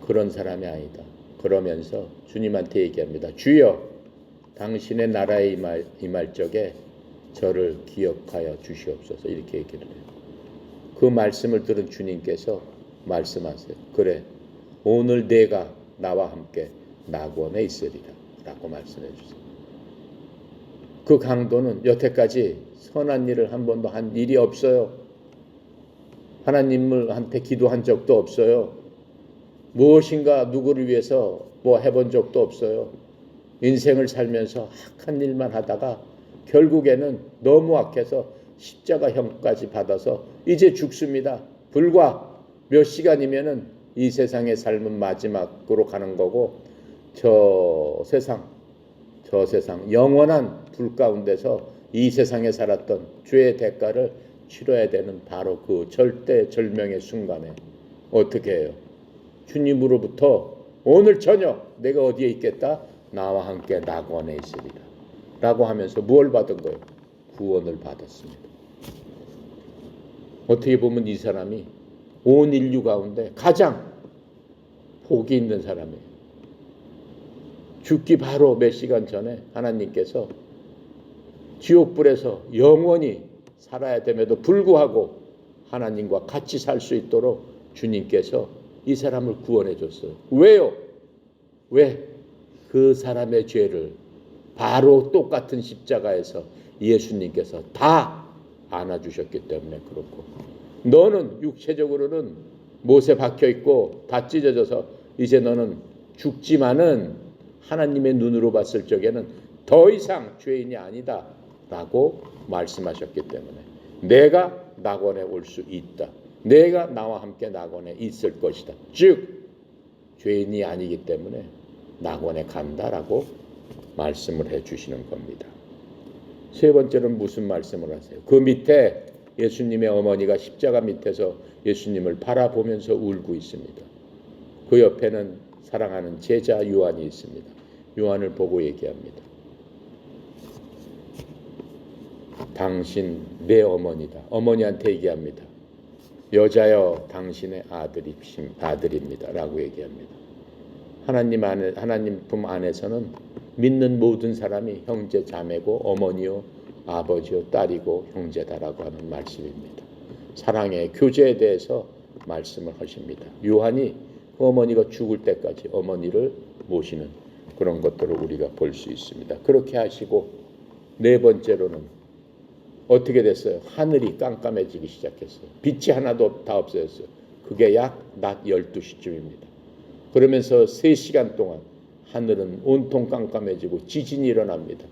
그런 사람이 아니다. 그러면서 주님한테 얘기합니다. 주여 당신의 나라에 임할 적에 저를 기억하여 주시옵소서. 이렇게 얘기를 해요. 그 말씀을 들은 주님께서 말씀하세요. 그래 오늘 내가 나와 함께 낙원에 있으리라 라고 말씀해 주세요. 그 강도는 여태까지 선한 일을 한 번도 한 일이 없어요. 하나님한테 기도한 적도 없어요. 무엇인가 누구를 위해서 뭐 해본 적도 없어요. 인생을 살면서 악한 일만 하다가 결국에는 너무 악해서 십자가형까지 받아서 이제 죽습니다. 불과 몇 시간이면은 이 세상의 삶은 마지막으로 가는 거고 저 세상 영원한 불 가운데서 이 세상에 살았던 죄의 대가를 치러야 되는 바로 그 절대절명의 순간에 어떻게 해요? 주님으로부터 오늘 저녁 내가 어디에 있겠다? 나와 함께 낙원에 있으리라 라고 하면서 무엇을 받은 거예요? 구원을 받았습니다. 어떻게 보면 이 사람이 온 인류 가운데 가장 복이 있는 사람이에요. 죽기 바로 몇 시간 전에 하나님께서 지옥불에서 영원히 살아야 됨에도 불구하고 하나님과 같이 살 수 있도록 주님께서 이 사람을 구원해 줬어요. 왜요? 왜? 그 사람의 죄를 바로 똑같은 십자가에서 예수님께서 다 안아주셨기 때문에 그렇고, 너는 육체적으로는 못에 박혀있고 다 찢어져서 이제 너는 죽지만은 하나님의 눈으로 봤을 적에는 더 이상 죄인이 아니다 라고 말씀하셨기 때문에 내가 낙원에 올 수 있다. 내가 나와 함께 낙원에 있을 것이다. 즉 죄인이 아니기 때문에 낙원에 간다라고 말씀을 해주시는 겁니다. 세 번째는 무슨 말씀을 하세요? 그 밑에 예수님의 어머니가 십자가 밑에서 예수님을 바라보면서 울고 있습니다. 그 옆에는 사랑하는 제자 요한이 있습니다. 요한을 보고 얘기합니다. 당신 내 어머니다. 어머니한테 얘기합니다. 여자여 당신의 아들입니다 라고 얘기합니다. 하나님 품 안에서는 믿는 모든 사람이 형제 자매고 어머니요 아버지요 딸이고 형제다라고 하는 말씀입니다. 사랑의 교제에 대해서 말씀을 하십니다. 요한이 어머니가 죽을 때까지 어머니를 모시는 그런 것들을 우리가 볼 수 있습니다. 그렇게 하시고 네 번째로는 어떻게 됐어요? 하늘이 깜깜해지기 시작했어요. 빛이 하나도 다 없어졌어요. 그게 약 낮 12시쯤입니다. 그러면서 3시간 동안 하늘은 온통 깜깜해지고 지진이 일어납니다.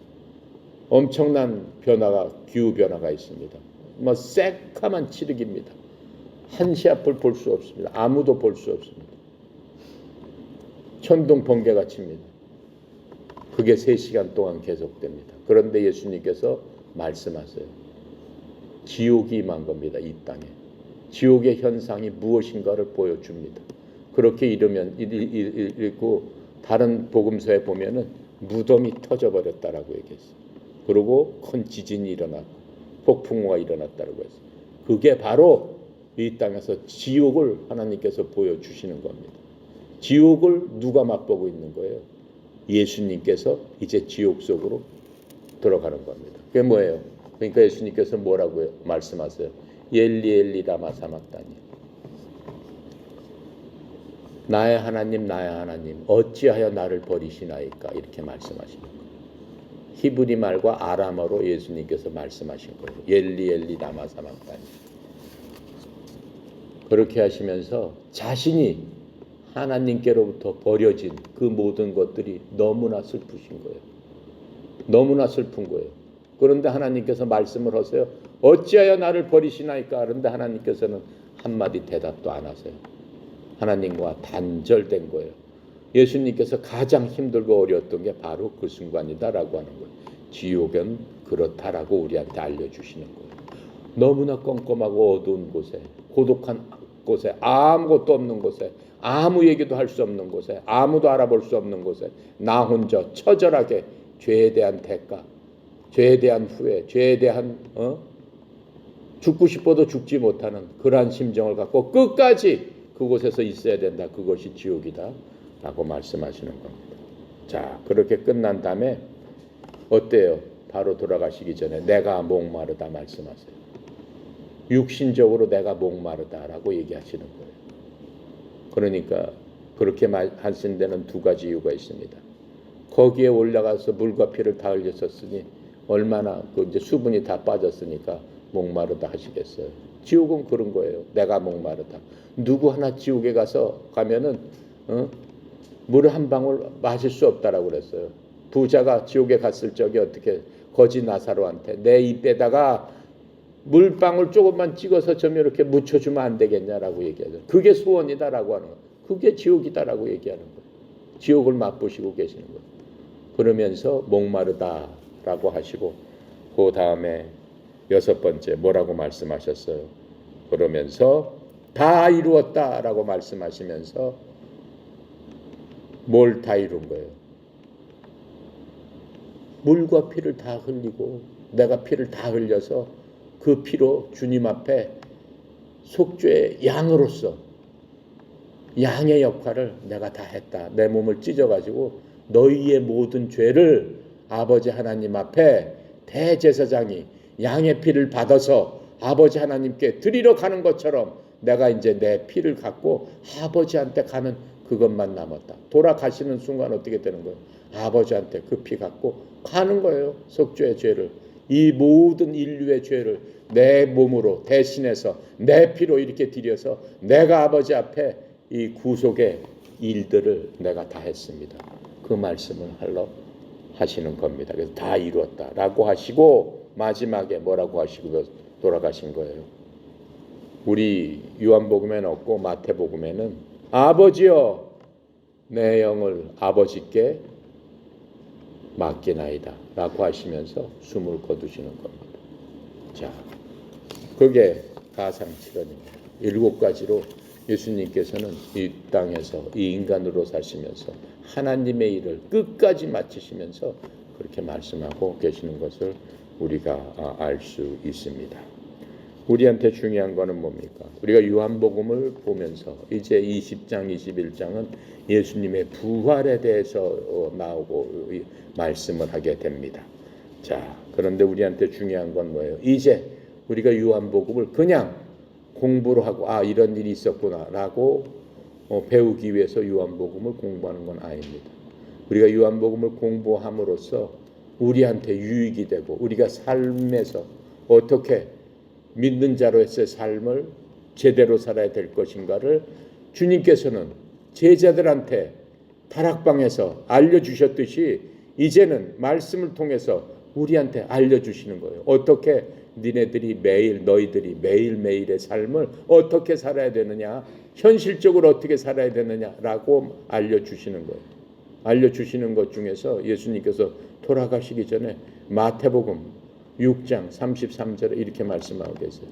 엄청난 변화가, 기후변화가 있습니다. 뭐 새까만 칠흑입니다. 한시 앞을 볼 수 없습니다. 아무도 볼 수 없습니다. 천둥 번개가 칩니다. 그게 3시간 동안 계속됩니다. 그런데 예수님께서 말씀하세요. 지옥이 임한 겁니다. 이 땅에. 지옥의 현상이 무엇인가를 보여줍니다. 그렇게 읽고 다른 복음서에 보면은 무덤이 터져버렸다라고 얘기했어요. 그리고 큰 지진이 일어나고 폭풍우가 일어났다고 했어요. 그게 바로 이 땅에서 지옥을 하나님께서 보여주시는 겁니다. 지옥을 누가 맛보고 있는 거예요? 예수님께서 이제 지옥 속으로 들어가는 겁니다. 그게 뭐예요? 그러니까 예수님께서 뭐라고 말씀하세요? 엘리 엘리 라마 사막다니. 나의 하나님 어찌하여 나를 버리시나이까 이렇게 말씀하시는 거예요. 히브리 말과 아람어로 예수님께서 말씀하신 거예요. 엘리 엘리 라마 사막다니. 그렇게 하시면서 자신이 하나님께로부터 버려진 그 모든 것들이 너무나 슬프신 거예요. 너무나 슬픈 거예요. 그런데 하나님께서 말씀을 하세요. 어찌하여 나를 버리시나이까? 그런데 하나님께서는 한마디 대답도 안 하세요. 하나님과 단절된 거예요. 예수님께서 가장 힘들고 어려웠던 게 바로 그 순간이다라고 하는 거예요. 지옥은 그렇다라고 우리한테 알려주시는 거예요. 너무나 껌껌하고 어두운 곳에, 고독한 곳에, 아무것도 없는 곳에, 아무 얘기도 할 수 없는 곳에, 아무도 알아볼 수 없는 곳에 나 혼자 처절하게 죄에 대한 대가, 죄에 대한 후회, 죄에 대한 죽고 싶어도 죽지 못하는 그러한 심정을 갖고 끝까지 그곳에서 있어야 된다. 그것이 지옥이다 라고 말씀하시는 겁니다. 자, 그렇게 끝난 다음에 어때요? 바로 돌아가시기 전에 내가 목마르다 말씀하세요. 육신적으로 내가 목마르다라고 얘기하시는 거예요. 그러니까 그렇게 하신 데는 두 가지 이유가 있습니다. 거기에 올라가서 물과 피를 다 흘렸었으니 얼마나 그 이제 수분이 다 빠졌으니까 목마르다 하시겠어요. 지옥은 그런 거예요. 내가 목마르다. 누구 하나 지옥에 가면은 물 한 방울 마실 수 없다라고 그랬어요. 부자가 지옥에 갔을 적에 어떻게 거지 나사로한테 내 입에다가 물방울 조금만 찍어서 좀 이렇게 묻혀주면 안 되겠냐라고 얘기하죠. 그게 소원이다라고 하는 거예요. 그게 지옥이다라고 얘기하는 거예요. 지옥을 맛보시고 계시는 거예요. 그러면서 목마르다라고 하시고 그 다음에 6번째 뭐라고 말씀하셨어요? 그러면서 다 이루었다라고 말씀하시면서 뭘 다 이룬 거예요? 물과 피를 다 흘리고 내가 피를 다 흘려서 그 피로 주님 앞에 속죄의 양으로서 양의 역할을 내가 다 했다. 내 몸을 찢어가지고 너희의 모든 죄를 아버지 하나님 앞에 대제사장이 양의 피를 받아서 아버지 하나님께 드리러 가는 것처럼 내가 이제 내 피를 갖고 아버지한테 가는 그것만 남았다. 돌아가시는 순간 어떻게 되는 거예요? 아버지한테 그 피 갖고 가는 거예요. 속죄의 죄를. 이 모든 인류의 죄를 내 몸으로 대신해서 내 피로 이렇게 드려서 내가 아버지 앞에 이 구속의 일들을 내가 다 했습니다. 그 말씀을 하시는 겁니다. 그래서 다 이루었다라고 하시고 마지막에 뭐라고 하시고 돌아가신 거예요. 우리 요한복음에는 없고 마태복음에는 아버지여 내 영을 아버지께 맡기나이다 라고 하시면서 숨을 거두시는 겁니다. 자, 그게 가상칠언입니다. 7가지로 예수님께서는 이 땅에서 이 인간으로 사시면서 하나님의 일을 끝까지 마치시면서 그렇게 말씀하고 계시는 것을 우리가 알 수 있습니다. 우리한테 중요한 거는 뭡니까? 우리가 요한복음을 보면서 이제 20장, 21장은 예수님의 부활에 대해서 나오고 말씀을 하게 됩니다. 자, 그런데 우리한테 중요한 건 뭐예요? 이제 우리가 요한복음을 그냥 공부를 하고 이런 일이 있었구나라고 배우기 위해서 요한복음을 공부하는 건 아닙니다. 우리가 요한복음을 공부함으로써 우리한테 유익이 되고 우리가 삶에서 어떻게 믿는 자로서의 삶을 제대로 살아야 될 것인가를 주님께서는 제자들한테 다락방에서 알려주셨듯이 이제는 말씀을 통해서 우리한테 알려주시는 거예요. 어떻게 너희들이 매일매일의 삶을 어떻게 살아야 되느냐, 현실적으로 어떻게 살아야 되느냐라고 알려주시는 거예요. 알려주시는 것 중에서 예수님께서 돌아가시기 전에 마태복음 6장 33절에 이렇게 말씀하고 계세요.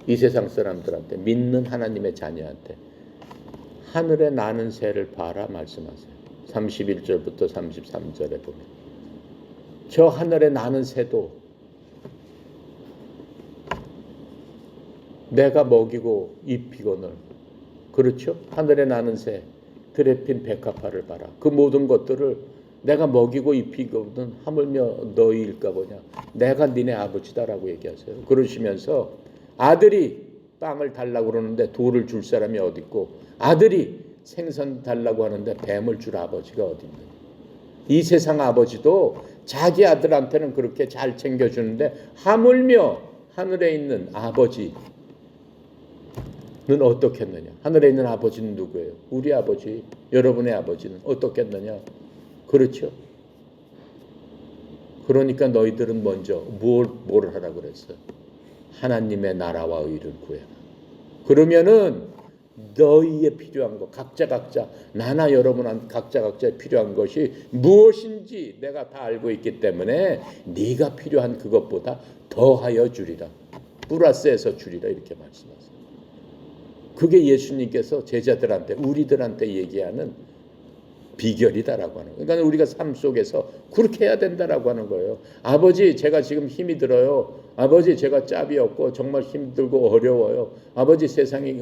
이 세상 사람들한테, 믿는 하나님의 자녀한테 하늘에 나는 새를 봐라 말씀하세요. 31절부터 33절에 보면 저 하늘에 나는 새도 내가 먹이고 입히거늘, 그렇죠? 하늘에 나는 새, 들에 핀 백합화를 봐라. 그 모든 것들을 내가 먹이고 입히거든 하물며 너희일까 보냐. 내가 니네 아버지다라고 얘기하세요. 그러시면서 아들이 빵을 달라고 그러는데 돌을 줄 사람이 어디 있고, 아들이 생선 달라고 하는데 뱀을 줄 아버지가 어디 있느냐. 이 세상 아버지도 자기 아들한테는 그렇게 잘 챙겨주는데 하물며 하늘에 있는 아버지는 어떻겠느냐. 하늘에 있는 아버지는 누구예요? 우리 아버지, 여러분의 아버지는 어떻겠느냐. 그렇죠? 그러니까 너희들은 먼저 뭘 하라고 그랬어요? 하나님의 나라와 의를 구해라. 그러면은 너희의 필요한 것, 각자 나나 여러분 각자에 필요한 것이 무엇인지 내가 다 알고 있기 때문에 네가 필요한 그것보다 더하여 주리라. 플러스해서 주리라 이렇게 말씀하세요. 그게 예수님께서 제자들한테, 우리들한테 얘기하는 비결이다라고 하는 거예요. 그러니까 우리가 삶 속에서 그렇게 해야 된다라고 하는 거예요. 아버지, 제가 지금 힘이 들어요. 아버지, 제가 짭이 없고 정말 힘들고 어려워요. 아버지, 세상이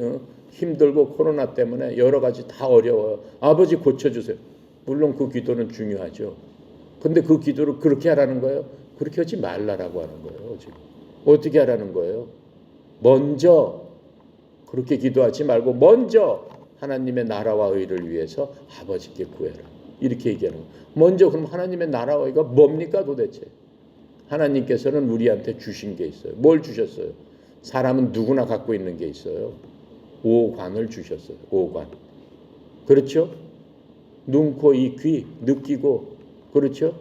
힘들고 코로나 때문에 여러 가지 다 어려워요. 아버지, 고쳐주세요. 물론 그 기도는 중요하죠. 근데 그 기도를 그렇게 하라는 거예요? 그렇게 하지 말라라고 하는 거예요. 지금 어떻게 하라는 거예요? 먼저 그렇게 기도하지 말고 먼저 하나님의 나라와 의를 위해서 아버지께 구해라. 이렇게 얘기하는 거예요. 먼저 그럼 하나님의 나라와 이거 뭡니까 도대체? 하나님께서는 우리한테 주신 게 있어요. 뭘 주셨어요? 사람은 누구나 갖고 있는 게 있어요. 오관을 주셨어요. 오관. 그렇죠? 눈, 코, 이, 귀 느끼고, 그렇죠?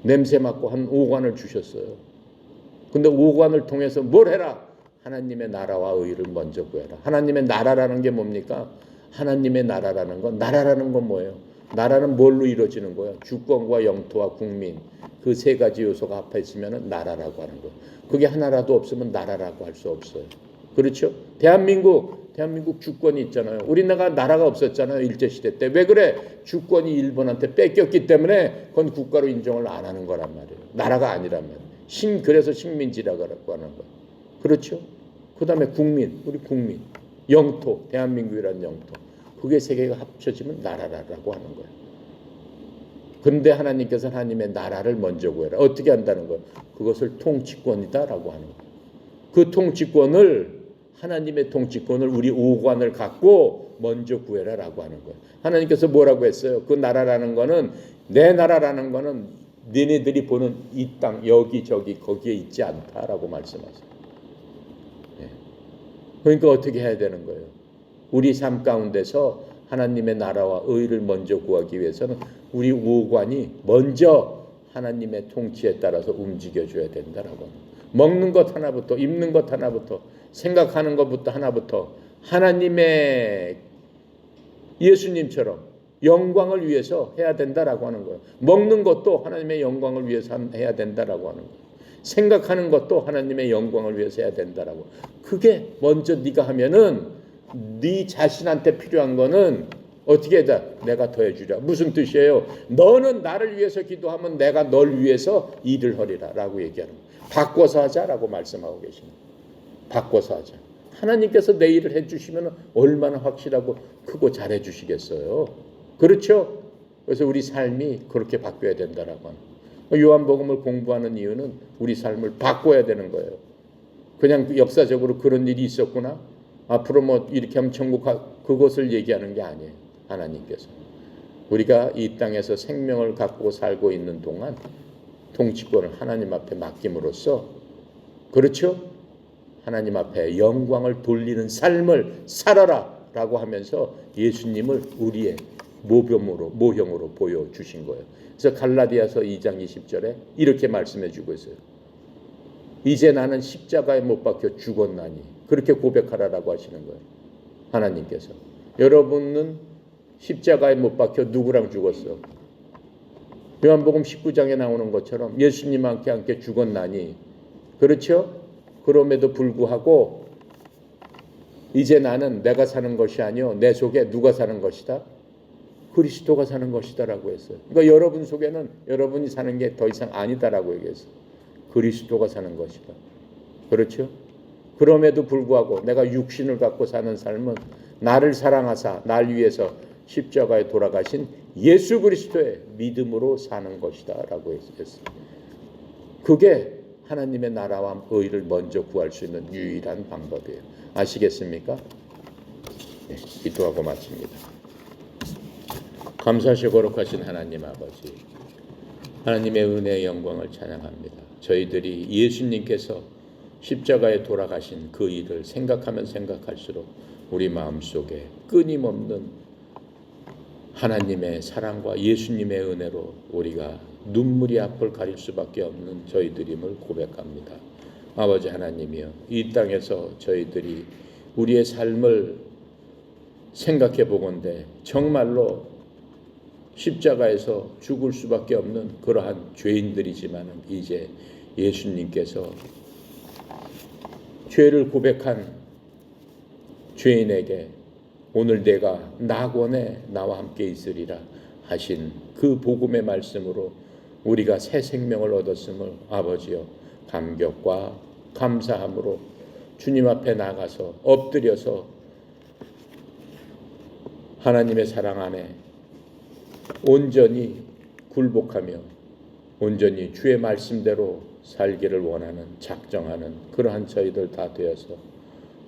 냄새 맡고 한 오관을 주셨어요. 근데 오관을 통해서 뭘 해라? 하나님의 나라와 의를 먼저 구해라. 하나님의 나라라는 게 뭡니까? 하나님의 나라라는 건 뭐예요? 나라는 뭘로 이루어지는 거예요? 주권과 영토와 국민, 그 세 가지 요소가 합해 있으면 나라라고 하는 거예요. 그게 하나라도 없으면 나라라고 할 수 없어요. 그렇죠? 대한민국 주권이 있잖아요. 우리나라가 나라가 없었잖아요. 일제시대 때. 왜 그래? 주권이 일본한테 뺏겼기 때문에 그건 국가로 인정을 안 하는 거란 말이에요. 나라가 아니란 말이에요. 그래서 식민지라고 하는 거예요. 그렇죠? 그 다음에 국민, 우리 국민, 영토, 대한민국이라는 영토. 그게 세 개가 합쳐지면 나라라고 하는 거예요. 근데 하나님께서 하나님의 나라를 먼저 구해라. 어떻게 한다는 거예요? 그것을 통치권이다라고 하는 거예요. 그 통치권을, 하나님의 통치권을 우리 오관을 갖고 먼저 구해라라고 하는 거예요. 하나님께서 뭐라고 했어요? 그 나라라는 거는, 내 나라라는 거는 너네들이 보는 이 땅 여기저기 거기에 있지 않다라고 말씀하세요. 그러니까 어떻게 해야 되는 거예요? 우리 삶 가운데서 하나님의 나라와 의를 먼저 구하기 위해서는 우리 오관이 먼저 하나님의 통치에 따라서 움직여줘야 된다라고 합니다. 먹는 것 하나부터, 입는 것 하나부터, 생각하는 것부터 하나부터 하나님의, 예수님처럼 영광을 위해서 해야 된다라고 하는 거예요. 먹는 것도 하나님의 영광을 위해서 해야 된다라고 하는 거예요. 생각하는 것도 하나님의 영광을 위해서 해야 된다라고. 그게 먼저 네가 하면은 네 자신한테 필요한 거는 어떻게 해야 돼? 내가 더해주랴. 무슨 뜻이에요? 너는 나를 위해서 기도하면 내가 널 위해서 일을 하리라 라고 얘기하는 거예요. 바꿔서 하자라고 말씀하고 계십니다. 바꿔서 하자. 하나님께서 내 일을 해주시면 얼마나 확실하고 크고 잘해 주시겠어요. 그렇죠? 그래서 우리 삶이 그렇게 바뀌어야 된다라고 하는 거예요. 요한복음을 공부하는 이유는 우리 삶을 바꿔야 되는 거예요. 그냥 역사적으로 그런 일이 있었구나, 앞으로 뭐 이렇게 하면 천국 그것을 얘기하는 게 아니에요. 하나님께서 우리가 이 땅에서 생명을 갖고 살고 있는 동안 통치권을 하나님 앞에 맡김으로써, 그렇죠? 하나님 앞에 영광을 돌리는 삶을 살아라 라고 하면서 예수님을 우리의 모형으로 보여주신 거예요. 그래서 갈라디아서 2장 20절에 이렇게 말씀해 주고 있어요. 이제 나는 십자가에 못 박혀 죽었나니, 그렇게 고백하라라고 하시는 거예요. 하나님께서. 여러분은 십자가에 못 박혀 누구랑 죽었어? 요한복음 19장에 나오는 것처럼 예수님과 함께 죽었나니, 그렇죠? 그럼에도 불구하고 이제 나는 내가 사는 것이 아니요 내 속에 누가 사는 것이다? 그리스도가 사는 것이다라고 했어요. 그러니까 여러분 속에는 여러분이 사는 게 더 이상 아니다라고 얘기했어요. 그리스도가 사는 것이다. 그렇죠? 그럼에도 불구하고 내가 육신을 갖고 사는 삶은 나를 사랑하사 날 위해서 십자가에 돌아가신 예수 그리스도의 믿음으로 사는 것이다 라고 했어요. 그게 하나님의 나라와 의를 먼저 구할 수 있는 유일한 방법이에요. 아시겠습니까? 네, 기도하고 마칩니다. 감사하시고 거룩하신 하나님 아버지, 하나님의 은혜의 영광을 찬양합니다. 저희들이 예수님께서 십자가에 돌아가신 그 일을 생각하면 생각할수록 우리 마음속에 끊임없는 하나님의 사랑과 예수님의 은혜로 우리가 눈물이 앞을 가릴 수밖에 없는 저희들임을 고백합니다. 아버지 하나님이여, 이 땅에서 저희들이 우리의 삶을 생각해 보건대 정말로 십자가에서 죽을 수밖에 없는 그러한 죄인들이지만 이제 예수님께서 죄를 고백한 죄인에게 오늘 내가 낙원에 나와 함께 있으리라 하신 그 복음의 말씀으로 우리가 새 생명을 얻었음을 아버지여 감격과 감사함으로 주님 앞에 나가서 엎드려서 하나님의 사랑 안에 온전히 굴복하며 온전히 주의 말씀대로 살기를 원하는 작정하는 그러한 저희들 다 되어서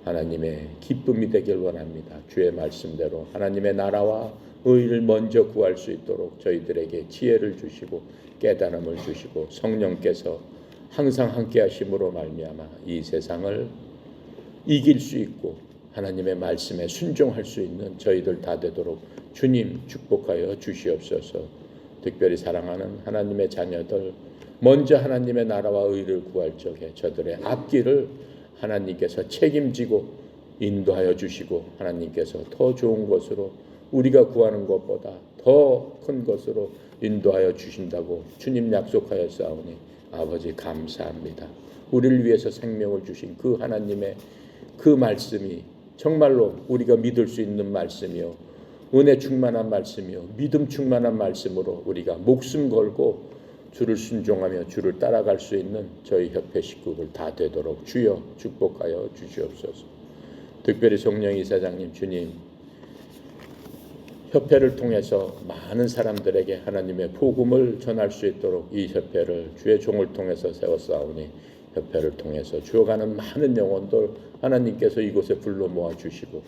하나님의 기쁨이 되길 원합니다. 주의 말씀대로 하나님의 나라와 의를 먼저 구할 수 있도록 저희들에게 지혜를 주시고 깨달음을 주시고 성령께서 항상 함께 하심으로 말미암아 이 세상을 이길 수 있고 하나님의 말씀에 순종할 수 있는 저희들 다 되도록 주님 축복하여 주시옵소서. 특별히 사랑하는 하나님의 자녀들 먼저 하나님의 나라와 의를 구할 적에 저들의 앞길을 하나님께서 책임지고 인도하여 주시고 하나님께서 더 좋은 것으로 우리가 구하는 것보다 더 큰 것으로 인도하여 주신다고 주님 약속하여 싸우니 아버지 감사합니다. 우리를 위해서 생명을 주신 그 하나님의 그 말씀이 정말로 우리가 믿을 수 있는 말씀이요 은혜 충만한 말씀이요 믿음 충만한 말씀으로 우리가 목숨 걸고 주를 순종하며 주를 따라갈 수 있는 저희 협회 식구들 다 되도록 주여 축복하여 주시옵소서. 특별히 송영 이사장님 주님 협회를 통해서 많은 사람들에게 하나님의 복음을 전할 수 있도록 이 협회를 주의 종을 통해서 세워싸우니 협회를 통해서 주어가는 많은 영혼들 하나님께서 이곳에 불러 모아주시고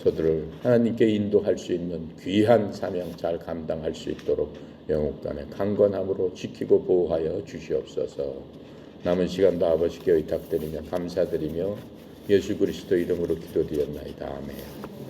저들을 하나님께 인도할 수 있는 귀한 사명 잘 감당할 수 있도록 영육간의 강건함으로 지키고 보호하여 주시옵소서. 남은 시간도 아버지께 의탁드리며 감사드리며 예수 그리스도 이름으로 기도드렸나이다. 아멘.